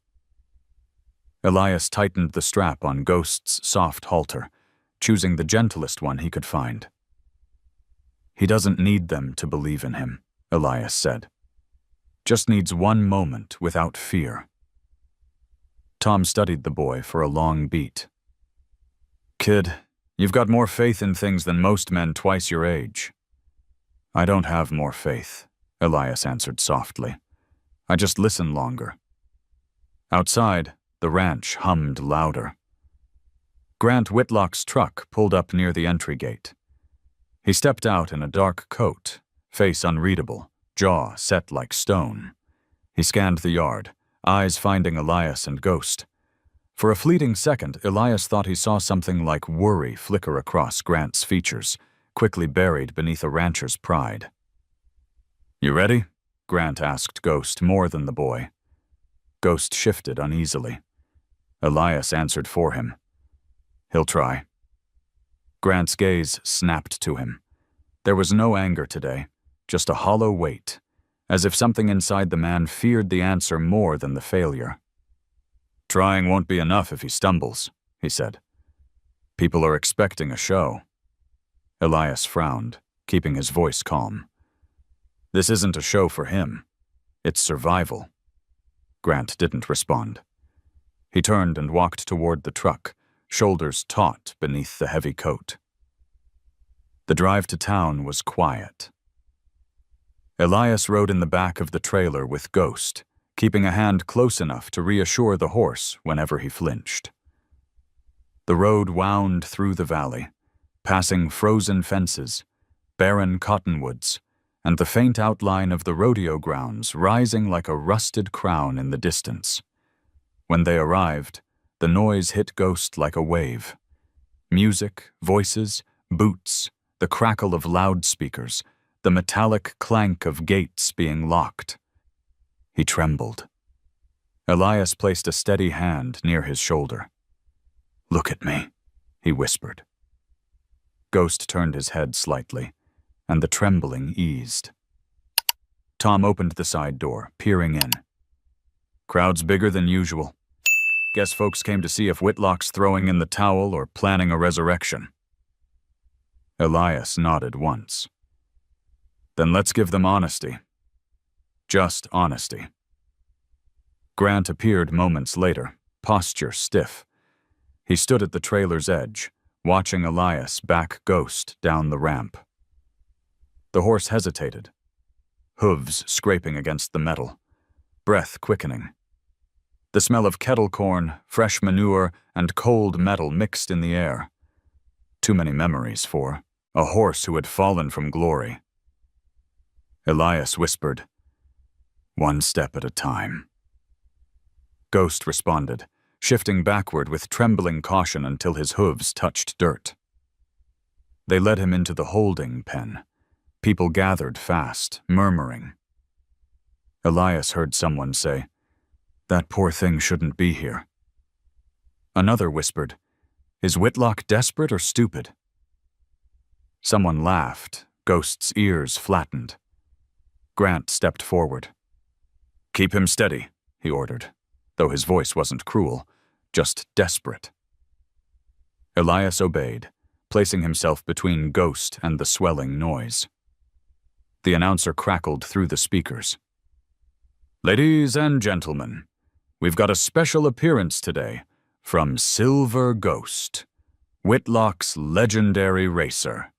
Elias tightened the strap on Ghost's soft halter, choosing the gentlest one he could find. "He doesn't need them to believe in him," Elias said. "Just needs one moment without fear." Tom studied the boy for a long beat. "Kid, you've got more faith in things than most men twice your age." "I don't have more faith," Elias answered softly. "I just listen longer." Outside, the ranch hummed louder. Grant Whitlock's truck pulled up near the entry gate. He stepped out in a dark coat, face unreadable, jaw set like stone. He scanned the yard, eyes finding Elias and Ghost. For a fleeting second, Elias thought he saw something like worry flicker across Grant's features, quickly buried beneath a rancher's pride. "You ready?" Grant asked Ghost more than the boy. Ghost shifted uneasily. Elias answered for him. "He'll try." Grant's gaze snapped to him. There was no anger today, just a hollow weight, as if something inside the man feared the answer more than the failure. "Trying won't be enough if he stumbles," he said. "People are expecting a show." Elias frowned. keeping his voice calm. "This isn't a show for him. It's survival." Grant didn't respond. He turned and walked toward the truck, shoulders taut beneath the heavy coat. The drive to town was quiet. Elias rode in the back of the trailer with Ghost, keeping a hand close enough to reassure the horse whenever he flinched. The road wound through the valley, passing frozen fences, barren cottonwoods, and the faint outline of the rodeo grounds rising like a rusted crown in the distance. When they arrived, the noise hit Ghost like a wave. Music, voices, boots, the crackle of loudspeakers, the metallic clank of gates being locked. He trembled. Elias placed a steady hand near his shoulder. "Look at me," he whispered. Ghost turned his head slightly, and the trembling eased. Tom opened the side door, peering in. "Crowd's bigger than usual. Guess folks came to see if Whitlock's throwing in the towel or planning a resurrection." Elias nodded once. "Then let's give them honesty. Just honesty." Grant appeared moments later, posture stiff. He stood at the trailer's edge, watching Elias back Ghost down the ramp. The horse hesitated, hooves scraping against the metal, breath quickening. The smell of kettle corn, fresh manure, and cold metal mixed in the air. Too many memories for a horse who had fallen from glory. Elias whispered, "One step at a time." Ghost responded, shifting backward with trembling caution until his hooves touched dirt. They led him into the holding pen. People gathered fast, murmuring. Elias heard someone say, "That poor thing shouldn't be here." Another whispered, "Is Whitlock desperate or stupid?" Someone laughed, Ghost's ears flattened. Grant stepped forward. "Keep him steady," he ordered, though his voice wasn't cruel, just desperate. Elias obeyed, placing himself between Ghost and the swelling noise. The announcer crackled through the speakers. "Ladies and gentlemen, we've got a special appearance today from Silver Ghost, Whitlock's legendary racer."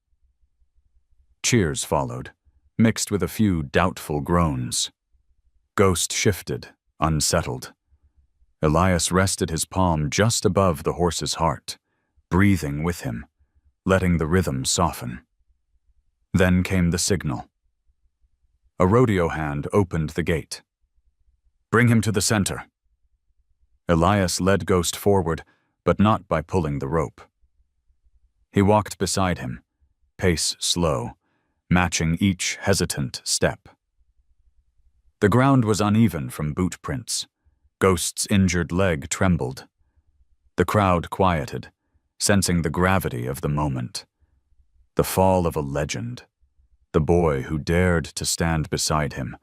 Cheers followed, mixed with a few doubtful groans. Ghost shifted, unsettled. Elias rested his palm just above the horse's heart, breathing with him, letting the rhythm soften. Then came the signal. A rodeo hand opened the gate. "Bring him to the center." Elias led Ghost forward, but not by pulling the rope. He walked beside him, pace slow, matching each hesitant step. The ground was uneven from boot prints. Ghost's injured leg trembled. The crowd quieted, sensing the gravity of the moment. The fall of a legend. The boy who dared to stand beside him,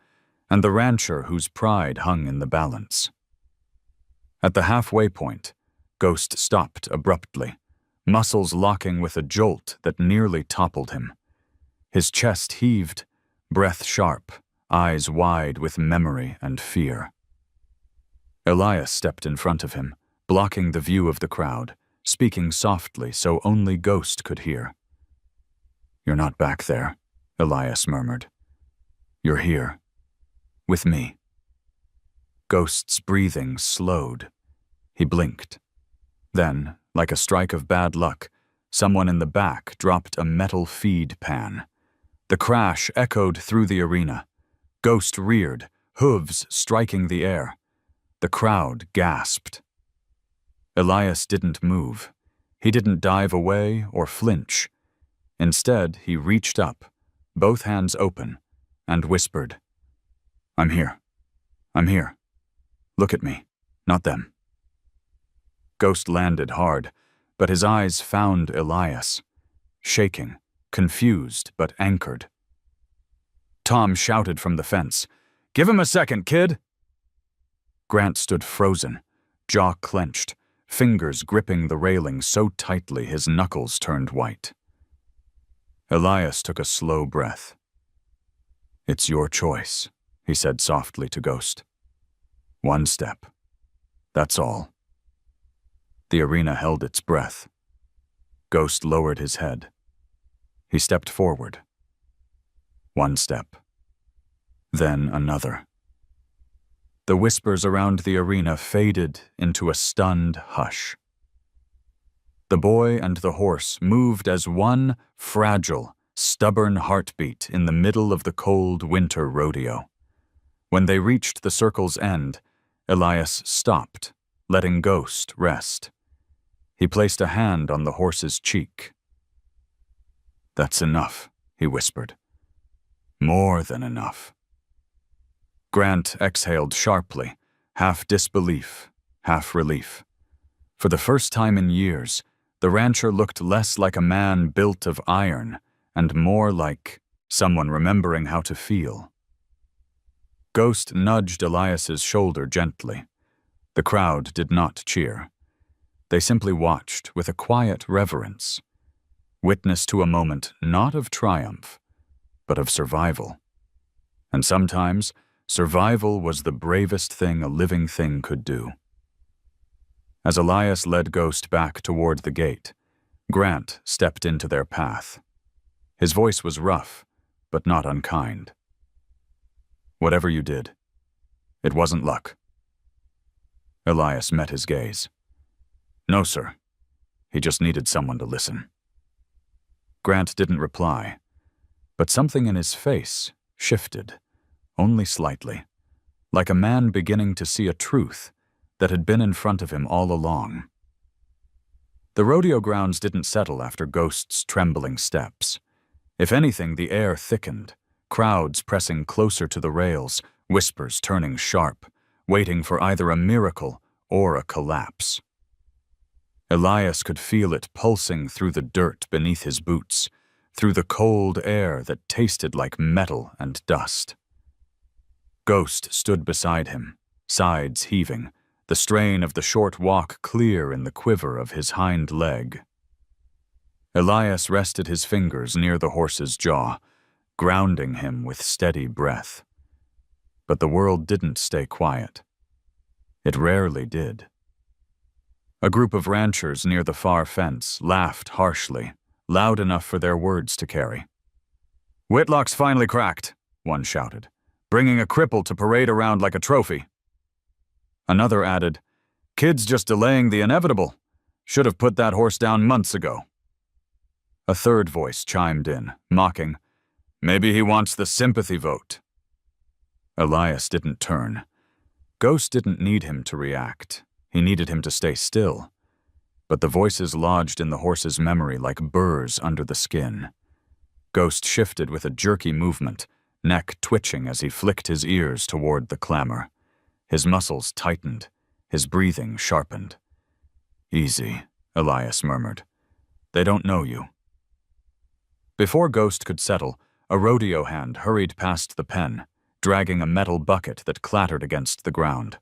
and the rancher whose pride hung in the balance. At the halfway point, Ghost stopped abruptly, muscles locking with a jolt that nearly toppled him. His chest heaved, breath sharp, eyes wide with memory and fear. Elias stepped in front of him, blocking the view of the crowd, speaking softly so only Ghost could hear. "You're not back there," Elias murmured. "You're here. With me." Ghost's breathing slowed. He blinked. Then, like a strike of bad luck, someone in the back dropped a metal feed pan. The crash echoed through the arena. Ghost reared, hooves striking the air. The crowd gasped. Elias didn't move. He didn't dive away or flinch. Instead, he reached up, both hands open, and whispered, "I'm here. I'm here. Look at me, not them." Ghost landed hard, but his eyes found Elias, shaking, confused but anchored. Tom shouted from the fence, "Give him a second, kid!" Grant stood frozen, jaw clenched, fingers gripping the railing so tightly his knuckles turned white. Elias took a slow breath. "It's your choice," he said softly to Ghost. "One step. That's all." The arena held its breath. Ghost lowered his head. He stepped forward. One step. Then another. The whispers around the arena faded into a stunned hush. The boy and the horse moved as one fragile, stubborn heartbeat in the middle of the cold winter rodeo. When they reached the circle's end, Elias stopped, letting Ghost rest. He placed a hand on the horse's cheek. "That's enough," he whispered. "More than enough." Grant exhaled sharply, half disbelief, half relief. For the first time in years, the rancher looked less like a man built of iron and more like someone remembering how to feel. Ghost nudged Elias's shoulder gently. The crowd did not cheer. They simply watched with a quiet reverence, witness to a moment not of triumph, but of survival. And sometimes, survival was the bravest thing a living thing could do. As Elias led Ghost back toward the gate, Grant stepped into their path. His voice was rough, but not unkind. "Whatever you did, it wasn't luck." Elias met his gaze. "No, sir. He just needed someone to listen." Grant didn't reply, but something in his face shifted, only slightly, like a man beginning to see a truth that had been in front of him all along. The rodeo grounds didn't settle after Ghost's trembling steps. If anything, the air thickened, crowds pressing closer to the rails, whispers turning sharp, waiting for either a miracle or a collapse. Elias could feel it pulsing through the dirt beneath his boots, through the cold air that tasted like metal and dust. Ghost stood beside him, sides heaving, the strain of the short walk clear in the quiver of his hind leg. Elias rested his fingers near the horse's jaw, grounding him with steady breath. But the world didn't stay quiet. It rarely did. A group of ranchers near the far fence laughed harshly, loud enough for their words to carry. "Whitlock's finally cracked," one shouted, "bringing a cripple to parade around like a trophy." Another added, "Kid's just delaying the inevitable. Should have put that horse down months ago." A third voice chimed in, mocking, "Maybe he wants the sympathy vote." Elias didn't turn. Ghost didn't need him to react. He needed him to stay still. But the voices lodged in the horse's memory like burrs under the skin. Ghost shifted with a jerky movement, neck twitching as he flicked his ears toward the clamor. His muscles tightened, his breathing sharpened. "Easy," Elias murmured. "They don't know you." Before Ghost could settle, a rodeo hand hurried past the pen, dragging a metal bucket that clattered against the ground.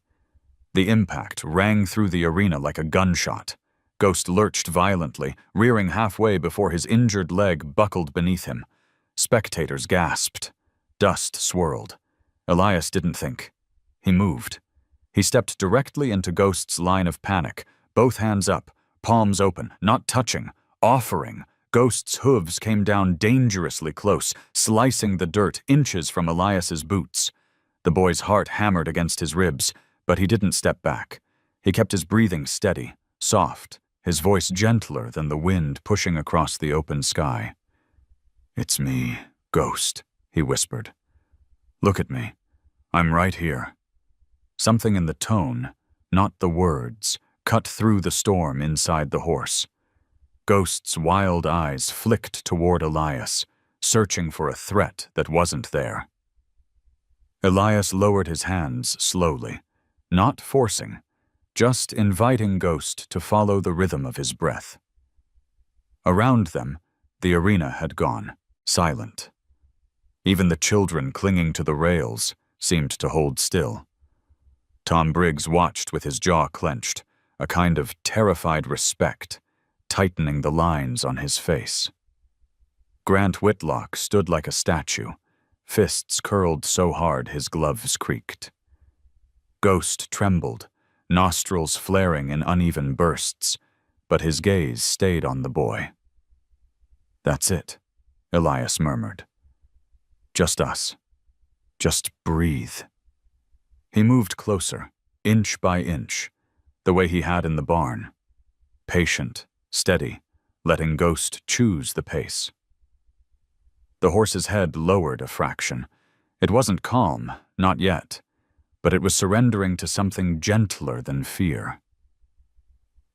The impact rang through the arena like a gunshot. Ghost lurched violently, rearing halfway before his injured leg buckled beneath him. Spectators gasped. Dust swirled. Elias didn't think. He moved. He stepped directly into Ghost's line of panic, both hands up, palms open, not touching, offering. Ghost's hooves came down dangerously close, slicing the dirt inches from Elias's boots. The boy's heart hammered against his ribs, but he didn't step back. He kept his breathing steady, soft, his voice gentler than the wind pushing across the open sky. "It's me, Ghost," he whispered. "Look at me. I'm right here." Something in the tone, not the words, cut through the storm inside the horse. Ghost's wild eyes flicked toward Elias, searching for a threat that wasn't there. Elias lowered his hands slowly, not forcing, just inviting Ghost to follow the rhythm of his breath. Around them, the arena had gone, silent. Even the children clinging to the rails seemed to hold still. Tom Briggs watched with his jaw clenched, a kind of terrified respect, tightening the lines on his face. Grant Whitlock stood like a statue, fists curled so hard his gloves creaked. Ghost trembled, nostrils flaring in uneven bursts, but his gaze stayed on the boy. "That's it," Elias murmured. "Just us. Just breathe." He moved closer, inch by inch, the way he had in the barn. Patient, steady, letting Ghost choose the pace. The horse's head lowered a fraction. It wasn't calm, not yet, but it was surrendering to something gentler than fear.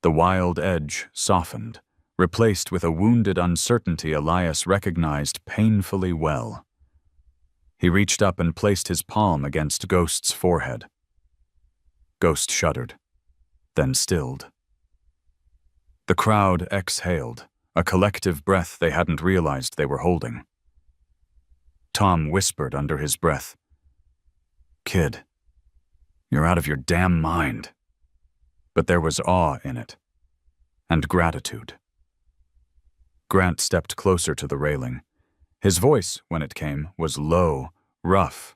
The wild edge softened, replaced with a wounded uncertainty Elias recognized painfully well. He reached up and placed his palm against Ghost's forehead. Ghost shuddered, then stilled. The crowd exhaled, a collective breath they hadn't realized they were holding. Tom whispered under his breath, "Kid, you're out of your damn mind." But there was awe in it, and gratitude. Grant stepped closer to the railing. His voice, when it came, was low, rough.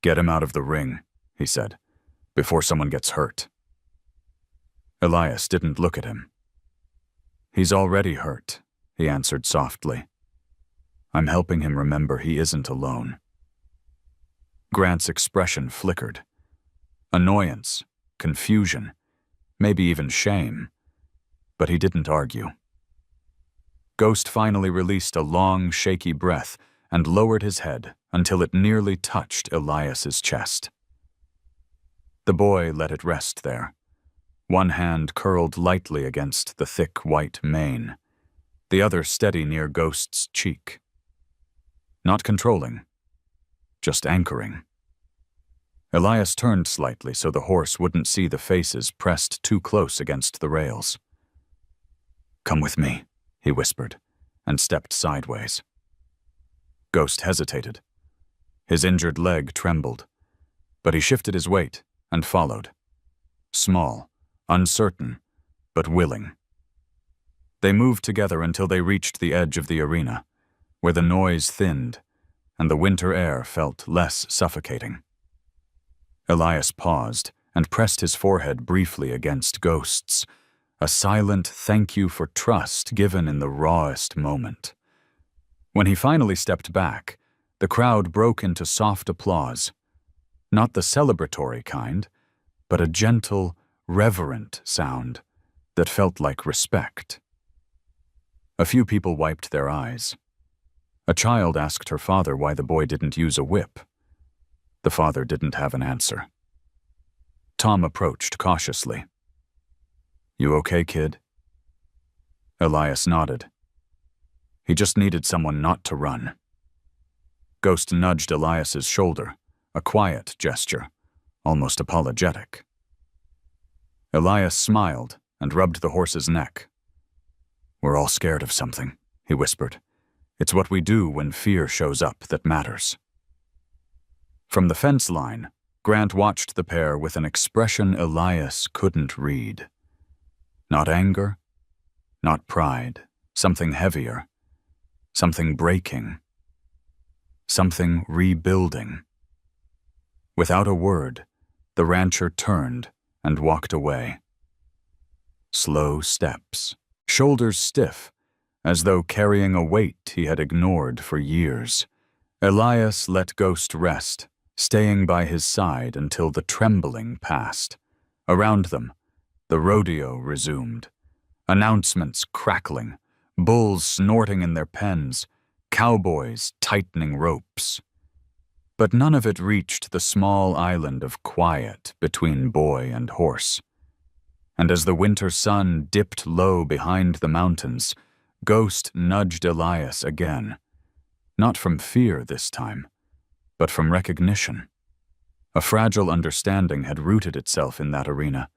"Get him out of the ring," he said, "before someone gets hurt." Elias didn't look at him. "He's already hurt," he answered softly. "I'm helping him remember he isn't alone." Grant's expression flickered. Annoyance, confusion, maybe even shame, but he didn't argue. Ghost finally released a long, shaky breath and lowered his head until it nearly touched Elias's chest. The boy let it rest there, one hand curled lightly against the thick white mane, the other steady near Ghost's cheek. Not controlling, just anchoring. Elias turned slightly so the horse wouldn't see the faces pressed too close against the rails. "Come with me," he whispered, and stepped sideways. Ghost hesitated. His injured leg trembled, but he shifted his weight and followed. Small, uncertain, but willing. They moved together until they reached the edge of the arena, where the noise thinned and the winter air felt less suffocating. Elias paused and pressed his forehead briefly against Ghost's, a silent thank you for trust given in the rawest moment. When he finally stepped back, the crowd broke into soft applause, not the celebratory kind, but a gentle, reverent sound that felt like respect. A few people wiped their eyes. A child asked her father why the boy didn't use a whip. The father didn't have an answer. Tom approached cautiously. "You okay, kid?" Elias nodded. He just needed someone not to run. Ghost nudged Elias's shoulder, a quiet gesture, almost apologetic. Elias smiled and rubbed the horse's neck. "We're all scared of something," he whispered. "It's what we do when fear shows up that matters." From the fence line, Grant watched the pair with an expression Elias couldn't read. Not anger, not pride, something heavier, something breaking, something rebuilding. Without a word, the rancher turned and walked away. Slow steps, shoulders stiff, as though carrying a weight he had ignored for years. Elias let Ghost rest, staying by his side until the trembling passed. Around them, the rodeo resumed. Announcements crackling, bulls snorting in their pens, cowboys tightening ropes. But none of it reached the small island of quiet between boy and horse. And as the winter sun dipped low behind the mountains, Ghost nudged Elias again. Not from fear this time, but from recognition. A fragile understanding had rooted itself in that arena,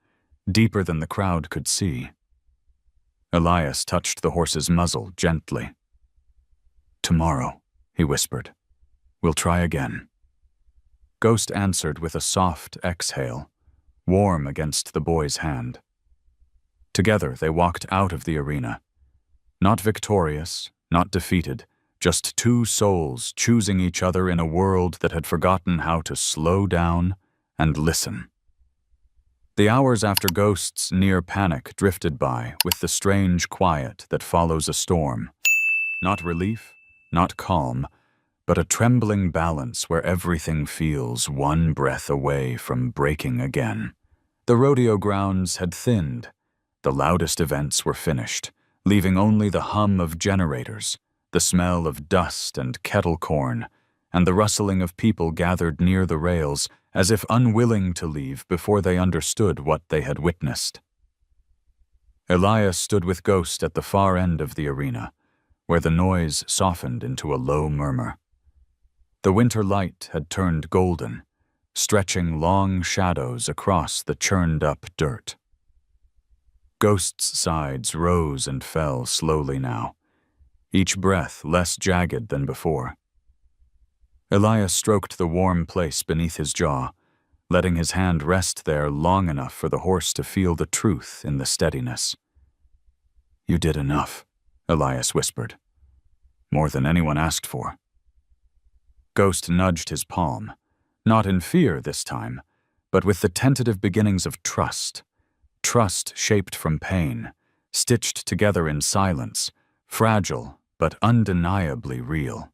deeper than the crowd could see. Elias touched the horse's muzzle gently. "Tomorrow," he whispered. "We'll try again." Ghost answered with a soft exhale, warm against the boy's hand. Together they walked out of the arena, not victorious, not defeated, just two souls choosing each other in a world that had forgotten how to slow down and listen. The hours after Ghost's near panic drifted by with the strange quiet that follows a storm. Not relief, not calm, but a trembling balance where everything feels one breath away from breaking again. The rodeo grounds had thinned. The loudest events were finished, leaving only the hum of generators, the smell of dust and kettle corn, and the rustling of people gathered near the rails as if unwilling to leave before they understood what they had witnessed. Elias stood with Ghost at the far end of the arena, where the noise softened into a low murmur. The winter light had turned golden, stretching long shadows across the churned-up dirt. Ghost's sides rose and fell slowly now, each breath less jagged than before. Elias stroked the warm place beneath his jaw, letting his hand rest there long enough for the horse to feel the truth in the steadiness. "You did enough," Elias whispered. "More than anyone asked for." Ghost nudged his palm, not in fear this time, but with the tentative beginnings of trust. Trust shaped from pain, stitched together in silence, fragile but undeniably real.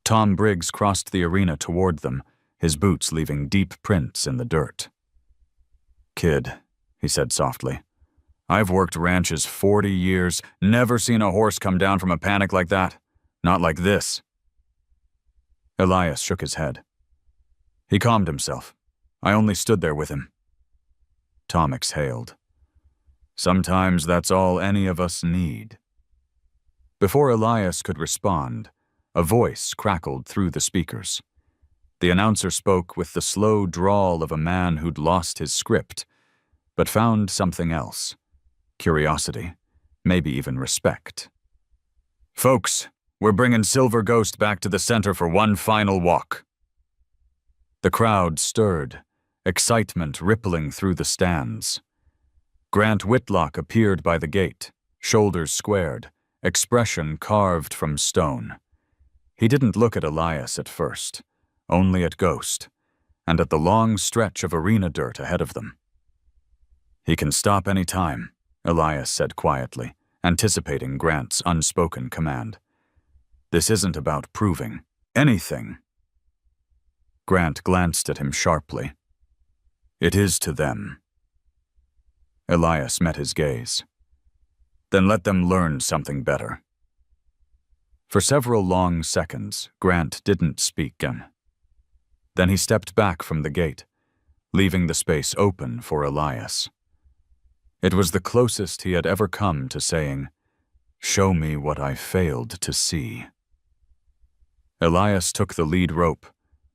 Tom Briggs crossed the arena toward them, his boots leaving deep prints in the dirt. "Kid," he said softly, "I've worked ranches 40 years, never seen a horse come down from a panic like that. Not like this." Elias shook his head. He calmed himself. "I only stood there with him." Tom exhaled. "Sometimes that's all any of us need." Before Elias could respond, a voice crackled through the speakers. The announcer spoke with the slow drawl of a man who'd lost his script, but found something else. Curiosity, maybe even respect. "Folks, we're bringing Silver Ghost back to the center for one final walk." The crowd stirred, excitement rippling through the stands. Grant Whitlock appeared by the gate, shoulders squared, expression carved from stone. He didn't look at Elias at first, only at Ghost, and at the long stretch of arena dirt ahead of them. "He can stop any time," Elias said quietly, anticipating Grant's unspoken command. "This isn't about proving anything." Grant glanced at him sharply. "It is to them." Elias met his gaze. "Then let them learn something better." For several long seconds, Grant didn't speak again. Then he stepped back from the gate, leaving the space open for Elias. It was the closest he had ever come to saying, "Show me what I failed to see." Elias took the lead rope,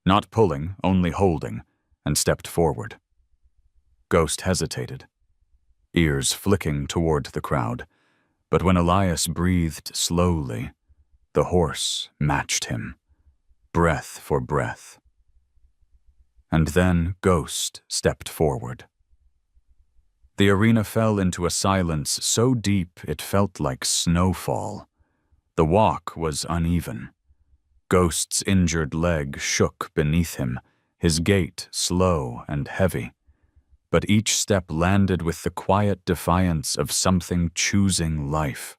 not pulling, only holding, and stepped forward. Ghost hesitated, ears flicking toward the crowd, but when Elias breathed slowly, the horse matched him, breath for breath. And then Ghost stepped forward. The arena fell into a silence so deep it felt like snowfall. The walk was uneven. Ghost's injured leg shook beneath him, his gait slow and heavy. But each step landed with the quiet defiance of something choosing life.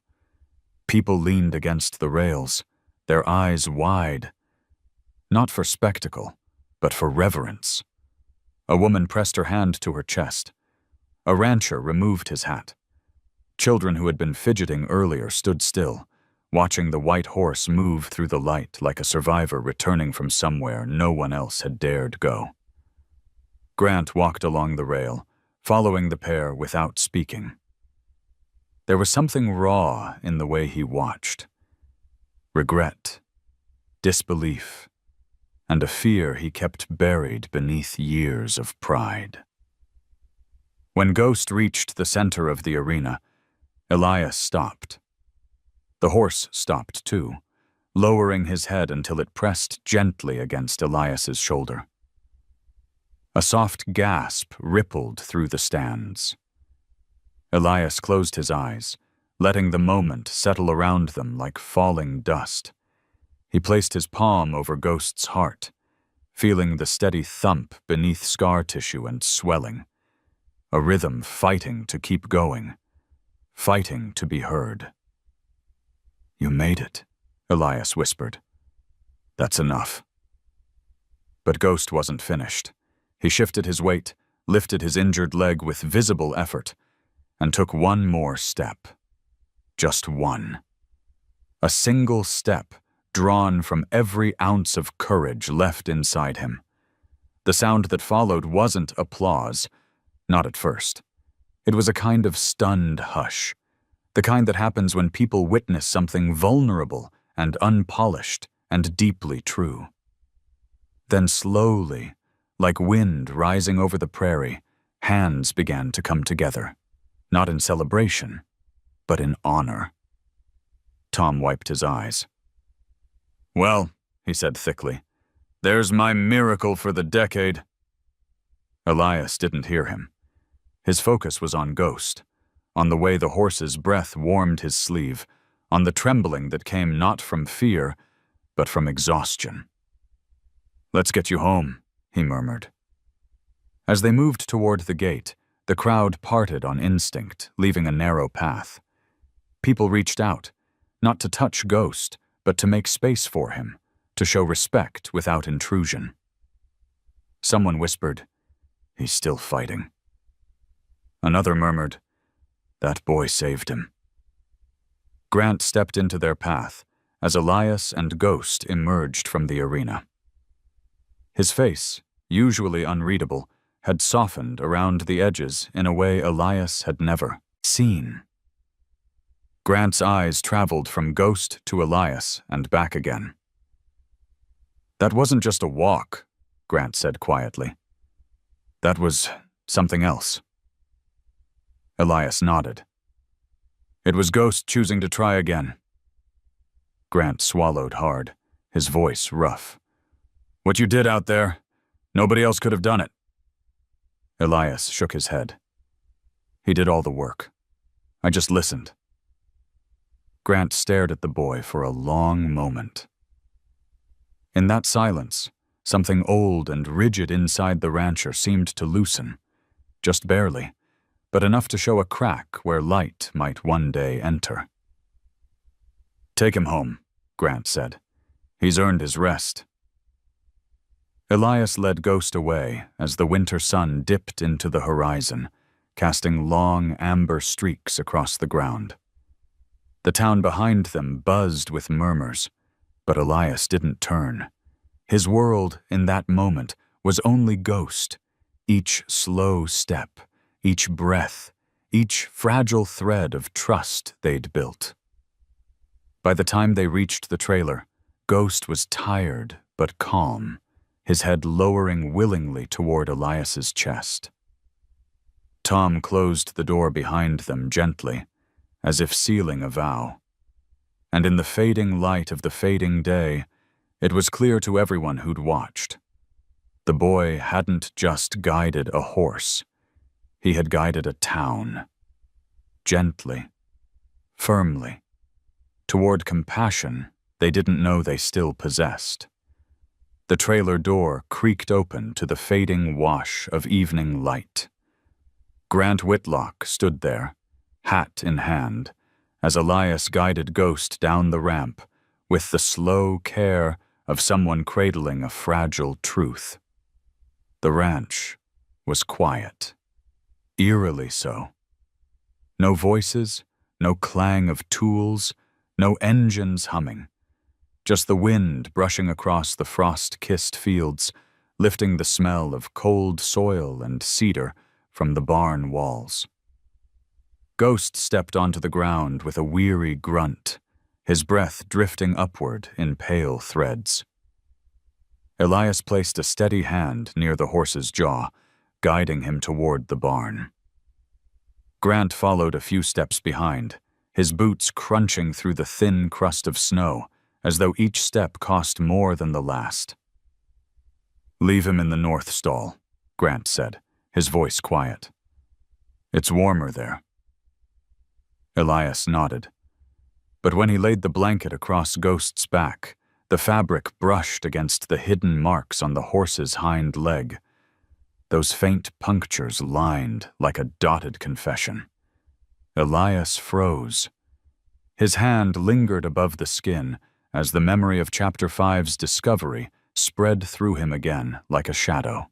People leaned against the rails, their eyes wide. Not for spectacle, but for reverence. A woman pressed her hand to her chest. A rancher removed his hat. Children who had been fidgeting earlier stood still, watching the white horse move through the light like a survivor returning from somewhere no one else had dared go. Grant walked along the rail, following the pair without speaking. There was something raw in the way he watched. Regret, disbelief, and a fear he kept buried beneath years of pride. When Ghost reached the center of the arena, Elias stopped. The horse stopped too, lowering his head until it pressed gently against Elias's shoulder. A soft gasp rippled through the stands. Elias closed his eyes, letting the moment settle around them like falling dust. He placed his palm over Ghost's heart, feeling the steady thump beneath scar tissue and swelling, a rhythm fighting to keep going, fighting to be heard. "You made it," Elias whispered. "That's enough." But Ghost wasn't finished. He shifted his weight, lifted his injured leg with visible effort, and took one more step. Just one. A single step drawn from every ounce of courage left inside him. The sound that followed wasn't applause, not at first. It was a kind of stunned hush, the kind that happens when people witness something vulnerable and unpolished and deeply true. Then slowly, like wind rising over the prairie, hands began to come together, not in celebration, but in honor. Tom wiped his eyes. "Well," he said thickly, "there's my miracle for the decade." Elias didn't hear him. His focus was on Ghost, on the way the horse's breath warmed his sleeve, on the trembling that came not from fear, but from exhaustion. "Let's get you home," he murmured. As they moved toward the gate, the crowd parted on instinct, leaving a narrow path. People reached out, not to touch Ghost, but to make space for him, to show respect without intrusion. Someone whispered, "He's still fighting." Another murmured, "That boy saved him." Grant stepped into their path as Elias and Ghost emerged from the arena. His face, usually unreadable, had softened around the edges in a way Elias had never seen. Grant's eyes traveled from Ghost to Elias and back again. "That wasn't just a walk," Grant said quietly. "That was something else." Elias nodded. "It was Ghost choosing to try again." Grant swallowed hard, his voice rough. "What you did out there, nobody else could have done it." Elias shook his head. "He did all the work. I just listened." Grant stared at the boy for a long moment. In that silence, something old and rigid inside the rancher seemed to loosen, just barely, but enough to show a crack where light might one day enter. "Take him home," Grant said. "He's earned his rest." Elias led Ghost away as the winter sun dipped into the horizon, casting long amber streaks across the ground. The town behind them buzzed with murmurs, but Elias didn't turn. His world in that moment was only Ghost, each slow step, each breath, each fragile thread of trust they'd built. By the time they reached the trailer, Ghost was tired but calm, his head lowering willingly toward Elias's chest. Tom closed the door behind them gently, as if sealing a vow. And in the fading light of the fading day, it was clear to everyone who'd watched. The boy hadn't just guided a horse. He had guided a town. Gently, firmly, toward compassion they didn't know they still possessed. The trailer door creaked open to the fading wash of evening light. Grant Whitlock stood there, hat in hand, as Elias guided Ghost down the ramp with the slow care of someone cradling a fragile truth. The ranch was quiet, eerily so. No voices, no clang of tools, no engines humming. Just the wind brushing across the frost-kissed fields, lifting the smell of cold soil and cedar from the barn walls. Ghost stepped onto the ground with a weary grunt, his breath drifting upward in pale threads. Elias placed a steady hand near the horse's jaw, guiding him toward the barn. Grant followed a few steps behind, his boots crunching through the thin crust of snow, as though each step cost more than the last. "Leave him in the north stall," Grant said, his voice quiet. "It's warmer there." Elias nodded. But when he laid the blanket across Ghost's back, the fabric brushed against the hidden marks on the horse's hind leg. Those faint punctures lined like a dotted confession. Elias froze. His hand lingered above the skin as the memory of Chapter 5's discovery spread through him again like a shadow.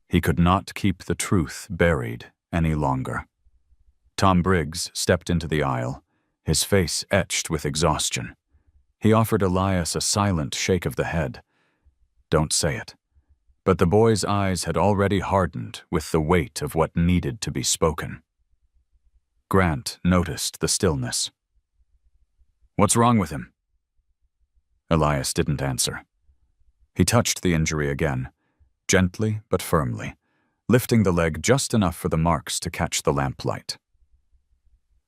He could not keep the truth buried any longer. Tom Briggs stepped into the aisle, his face etched with exhaustion. He offered Elias a silent shake of the head. Don't say it. But the boy's eyes had already hardened with the weight of what needed to be spoken. Grant noticed the stillness. What's wrong with him? Elias didn't answer. He touched the injury again, gently but firmly, lifting the leg just enough for the marks to catch the lamplight.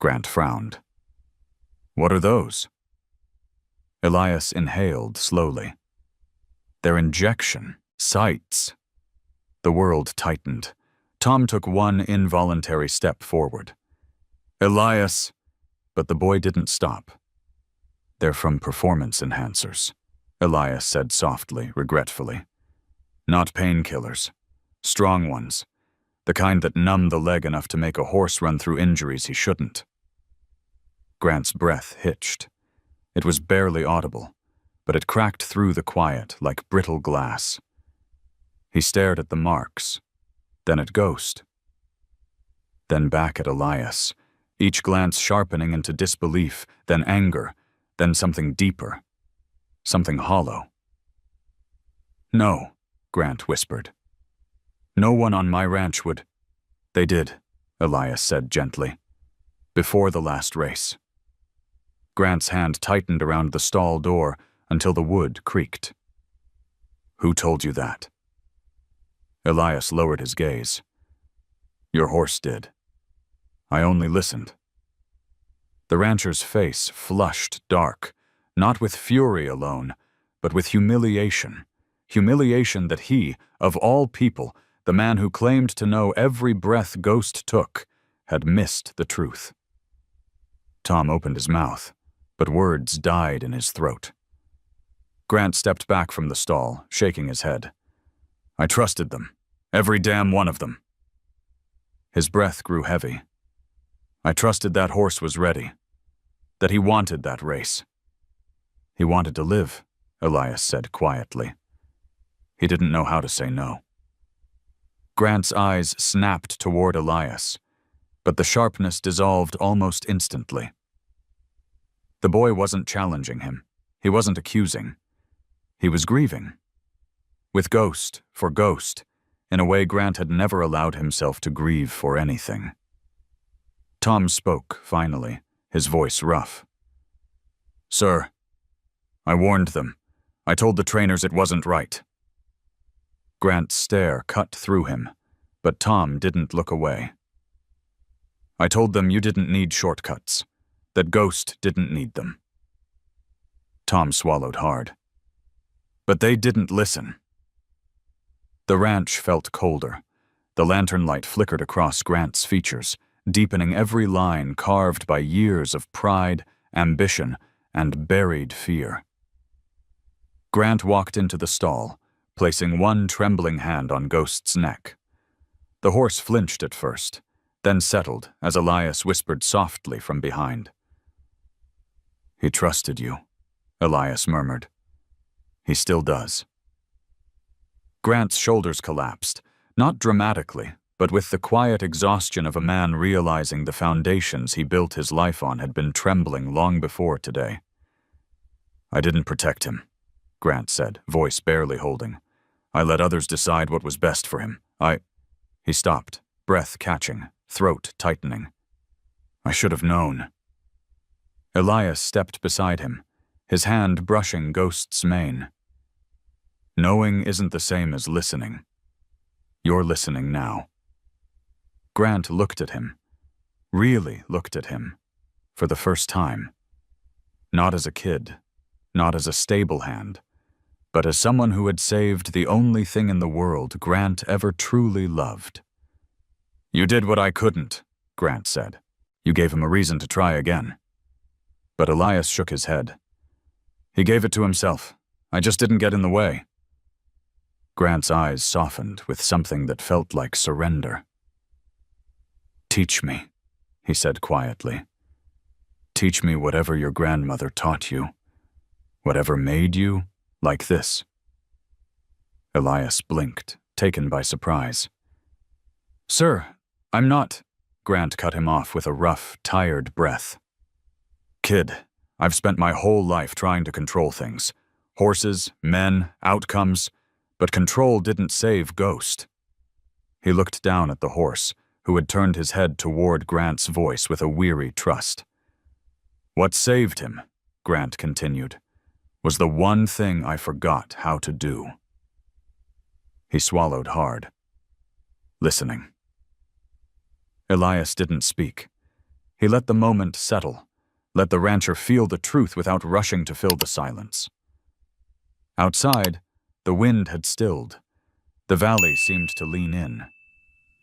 Grant frowned. What are those? Elias inhaled slowly. Their injection sights. The world tightened. Tom took one involuntary step forward. Elias, but the boy didn't stop. They're from performance enhancers, Elias said softly, regretfully. Not painkillers. Strong ones. The kind that numb the leg enough to make a horse run through injuries he shouldn't. Grant's breath hitched. It was barely audible, but it cracked through the quiet like brittle glass. He stared at the marks, then at Ghost, then back at Elias, each glance sharpening into disbelief, then anger, then something deeper, something hollow. No, Grant whispered. No one on my ranch would. They did, Elias said gently. Before the last race. Grant's hand tightened around the stall door until the wood creaked. Who told you that? Elias lowered his gaze. Your horse did. I only listened. The rancher's face flushed dark, not with fury alone, but with humiliation. Humiliation that he, of all people, the man who claimed to know every breath Ghost took, had missed the truth. Tom opened his mouth, but words died in his throat. Grant stepped back from the stall, shaking his head. I trusted them, every damn one of them. His breath grew heavy. I trusted that horse was ready, that he wanted that race. He wanted to live, Elias said quietly. He didn't know how to say no. Grant's eyes snapped toward Elias, but the sharpness dissolved almost instantly. The boy wasn't challenging him. He wasn't accusing. He was grieving. With Ghost, for Ghost, in a way Grant had never allowed himself to grieve for anything. Tom spoke, finally, his voice rough. Sir, I warned them. I told the trainers it wasn't right. Grant's stare cut through him, but Tom didn't look away. I told them you didn't need shortcuts, that Ghost didn't need them. Tom swallowed hard. But they didn't listen. The ranch felt colder. The lantern light flickered across Grant's features, deepening every line carved by years of pride, ambition, and buried fear. Grant walked into the stall, placing one trembling hand on Ghost's neck. The horse flinched at first, then settled as Elias whispered softly from behind. He trusted you, Elias murmured. He still does. Grant's shoulders collapsed, not dramatically, but with the quiet exhaustion of a man realizing the foundations he built his life on had been trembling long before today. I didn't protect him, Grant said, voice barely holding. I let others decide what was best for him. He stopped, breath catching, throat tightening. I should have known. Elias stepped beside him, his hand brushing Ghost's mane. Knowing isn't the same as listening. You're listening now. Grant looked at him, really looked at him, for the first time. Not as a kid, not as a stable hand, but as someone who had saved the only thing in the world Grant ever truly loved. You did what I couldn't, Grant said. You gave him a reason to try again. But Elias shook his head. He gave it to himself. I just didn't get in the way. Grant's eyes softened with something that felt like surrender. Teach me, he said quietly. Teach me whatever your grandmother taught you. Whatever made you like this. Elias blinked, taken by surprise. Sir, I'm not… Grant cut him off with a rough, tired breath. Kid, I've spent my whole life trying to control things. Horses, men, outcomes, but control didn't save Ghost. He looked down at the horse, who had turned his head toward Grant's voice with a weary trust. What saved him, Grant continued, was the one thing I forgot how to do. He swallowed hard, listening. Elias didn't speak. He let the moment settle, let the rancher feel the truth without rushing to fill the silence. Outside, the wind had stilled. The valley seemed to lean in,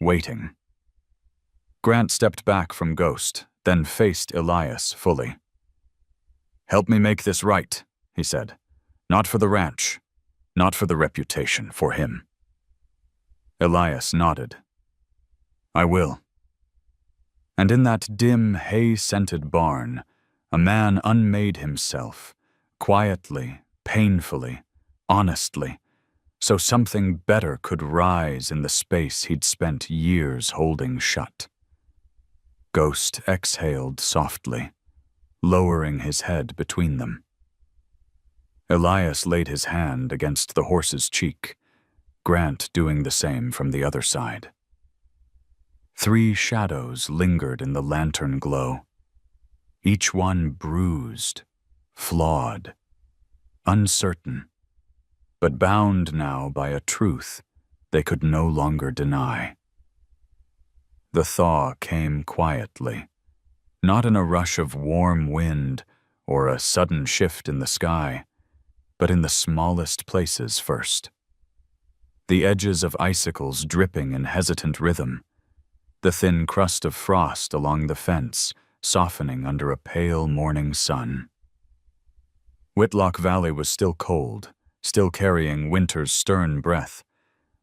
waiting. Grant stepped back from Ghost, then faced Elias fully. Help me make this right, he said. Not for the ranch, not for the reputation, for him. Elias nodded. I will. And in that dim, hay-scented barn, a man unmade himself, quietly, painfully, honestly, so something better could rise in the space he'd spent years holding shut. Ghost exhaled softly, lowering his head between them. Elias laid his hand against the horse's cheek, Grant doing the same from the other side. 3 shadows lingered in the lantern glow, each one bruised, flawed, uncertain, but bound now by a truth they could no longer deny. The thaw came quietly, not in a rush of warm wind or a sudden shift in the sky, but in the smallest places first. The edges of icicles dripping in hesitant rhythm, the thin crust of frost along the fence softening under a pale morning sun. Whitlock Valley was still cold, still carrying winter's stern breath,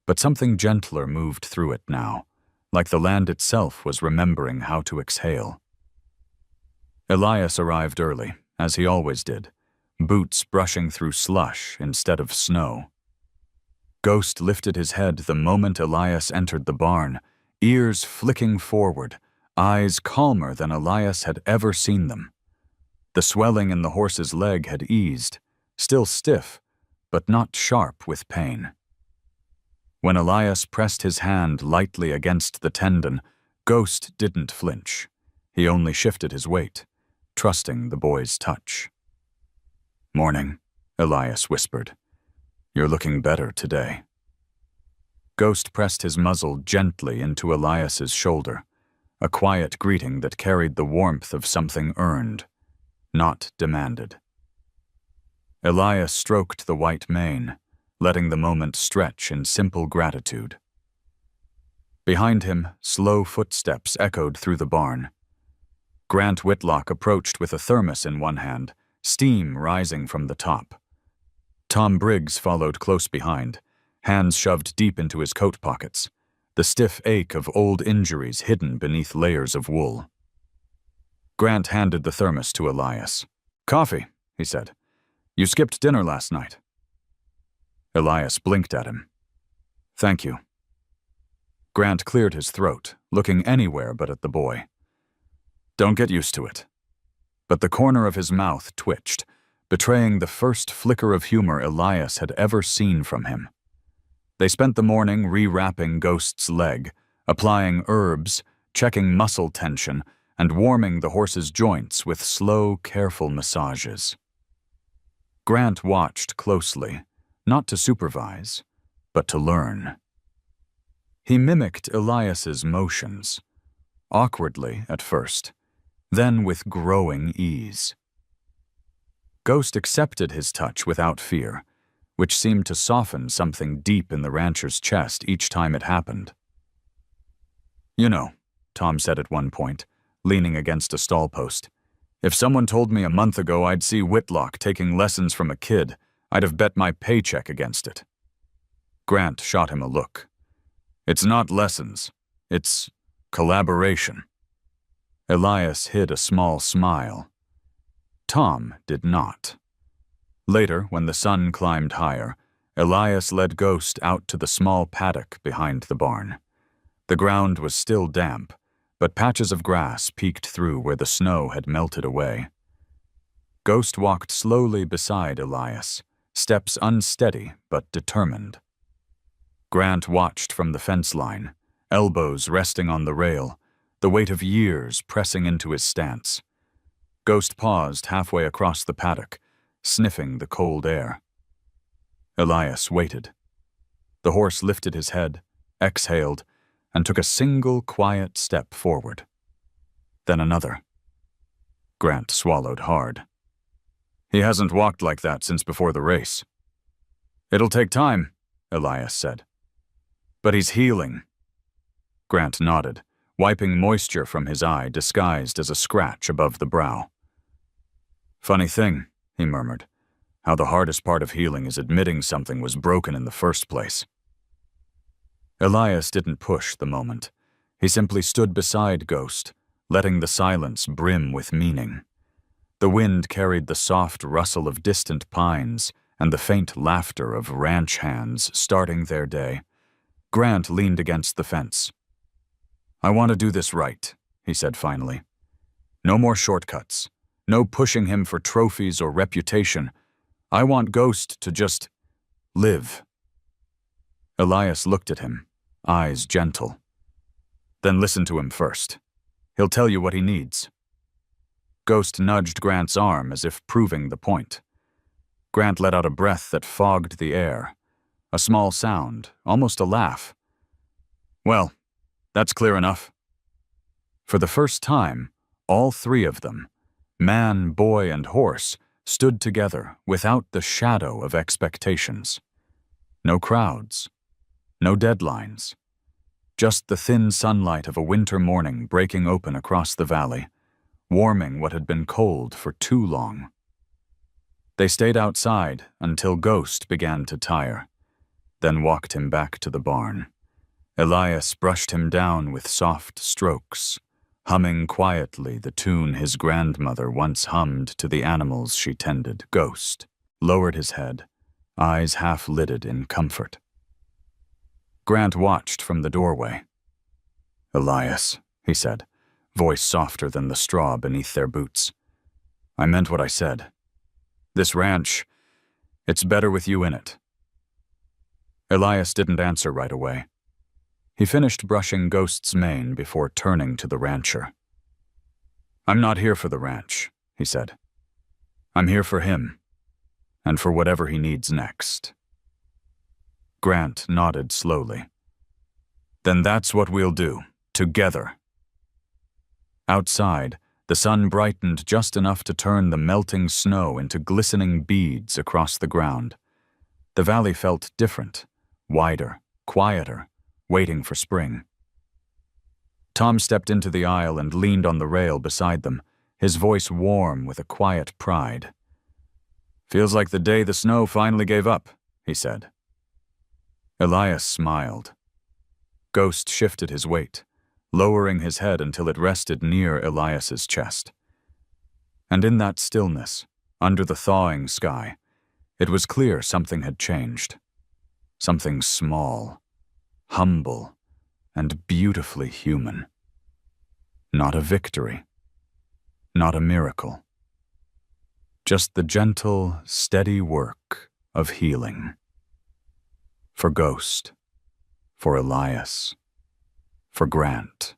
but something gentler moved through it now, like the land itself was remembering how to exhale. Elias arrived early, as he always did, boots brushing through slush instead of snow. Ghost lifted his head the moment Elias entered the barn, ears flicking forward, eyes calmer than Elias had ever seen them. The swelling in the horse's leg had eased, still stiff, but not sharp with pain. When Elias pressed his hand lightly against the tendon, Ghost didn't flinch. He only shifted his weight, trusting the boy's touch. Morning, Elias whispered. You're looking better today. Ghost pressed his muzzle gently into Elias's shoulder, a quiet greeting that carried the warmth of something earned, not demanded. Elias stroked the white mane, letting the moment stretch in simple gratitude. Behind him, slow footsteps echoed through the barn. Grant Whitlock approached with a thermos in one hand, steam rising from the top. Tom Briggs followed close behind, hands shoved deep into his coat pockets, the stiff ache of old injuries hidden beneath layers of wool. Grant handed the thermos to Elias. Coffee, he said. You skipped dinner last night. Elias blinked at him. Thank you. Grant cleared his throat, looking anywhere but at the boy. Don't get used to it. But the corner of his mouth twitched, betraying the first flicker of humor Elias had ever seen from him. They spent the morning rewrapping Ghost's leg, applying herbs, checking muscle tension, and warming the horse's joints with slow, careful massages. Grant watched closely, not to supervise, but to learn. He mimicked Elias's motions, awkwardly at first, then with growing ease. Ghost accepted his touch without fear, which seemed to soften something deep in the rancher's chest each time it happened. You know, Tom said at one point, leaning against a stall post. "If someone told me a month ago I'd see Whitlock taking lessons from a kid, I'd have bet my paycheck against it." Grant shot him a look. "It's not lessons. It's collaboration." Elias hid a small smile. Tom did not. Later, when the sun climbed higher, Elias led Ghost out to the small paddock behind the barn. The ground was still damp, but patches of grass peeked through where the snow had melted away. Ghost walked slowly beside Elias, steps unsteady but determined. Grant watched from the fence line, elbows resting on the rail, the weight of years pressing into his stance. Ghost paused halfway across the paddock, sniffing the cold air. Elias waited. The horse lifted his head, exhaled, and took a single quiet step forward. Then another. Grant swallowed hard. "He hasn't walked like that since before the race." "It'll take time," Elias said. "But he's healing." Grant nodded, wiping moisture from his eye disguised as a scratch above the brow. "Funny thing," he murmured, "how the hardest part of healing is admitting something was broken in the first place." Elias didn't push the moment. He simply stood beside Ghost, letting the silence brim with meaning. The wind carried the soft rustle of distant pines and the faint laughter of ranch hands starting their day. Grant leaned against the fence. "I want to do this right," he said finally. "No more shortcuts. No pushing him for trophies or reputation. I want Ghost to just live." Elias looked at him, eyes gentle. "Then listen to him first. He'll tell you what he needs." Ghost nudged Grant's arm as if proving the point. Grant let out a breath that fogged the air, a small sound, almost a laugh. "Well, that's clear enough." For the first time, all three of them, man, boy, and horse, stood together without the shadow of expectations. No crowds, no deadlines, just the thin sunlight of a winter morning breaking open across the valley, warming what had been cold for too long. They stayed outside until Ghost began to tire, then walked him back to the barn. Elias brushed him down with soft strokes, humming quietly the tune his grandmother once hummed to the animals she tended. Ghost lowered his head, eyes half-lidded in comfort. Grant watched from the doorway. "Elias," he said, voice softer than the straw beneath their boots. "I meant what I said. This ranch, it's better with you in it." Elias didn't answer right away. He finished brushing Ghost's mane before turning to the rancher. "I'm not here for the ranch," he said. "I'm here for him, and for whatever he needs next." Grant nodded slowly. "Then that's what we'll do, together." Outside, the sun brightened just enough to turn the melting snow into glistening beads across the ground. The valley felt different, wider, quieter, waiting for spring. Tom stepped into the aisle and leaned on the rail beside them, his voice warm with a quiet pride. "Feels like the day the snow finally gave up," he said. Elias smiled. Ghost shifted his weight, lowering his head until it rested near Elias's chest. And in that stillness, under the thawing sky, it was clear something had changed. Something small, humble, and beautifully human. Not a victory. Not a miracle. Just the gentle, steady work of healing. For Ghost. For Elias. For Grant.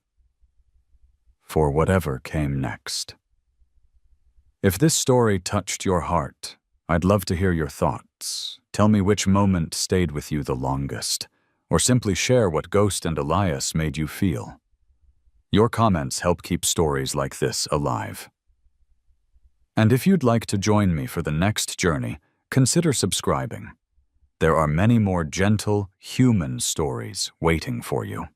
For whatever came next. If this story touched your heart, I'd love to hear your thoughts. Tell me which moment stayed with you the longest, or simply share what Ghost and Elias made you feel. Your comments help keep stories like this alive. And if you'd like to join me for the next journey, consider subscribing. There are many more gentle, human stories waiting for you.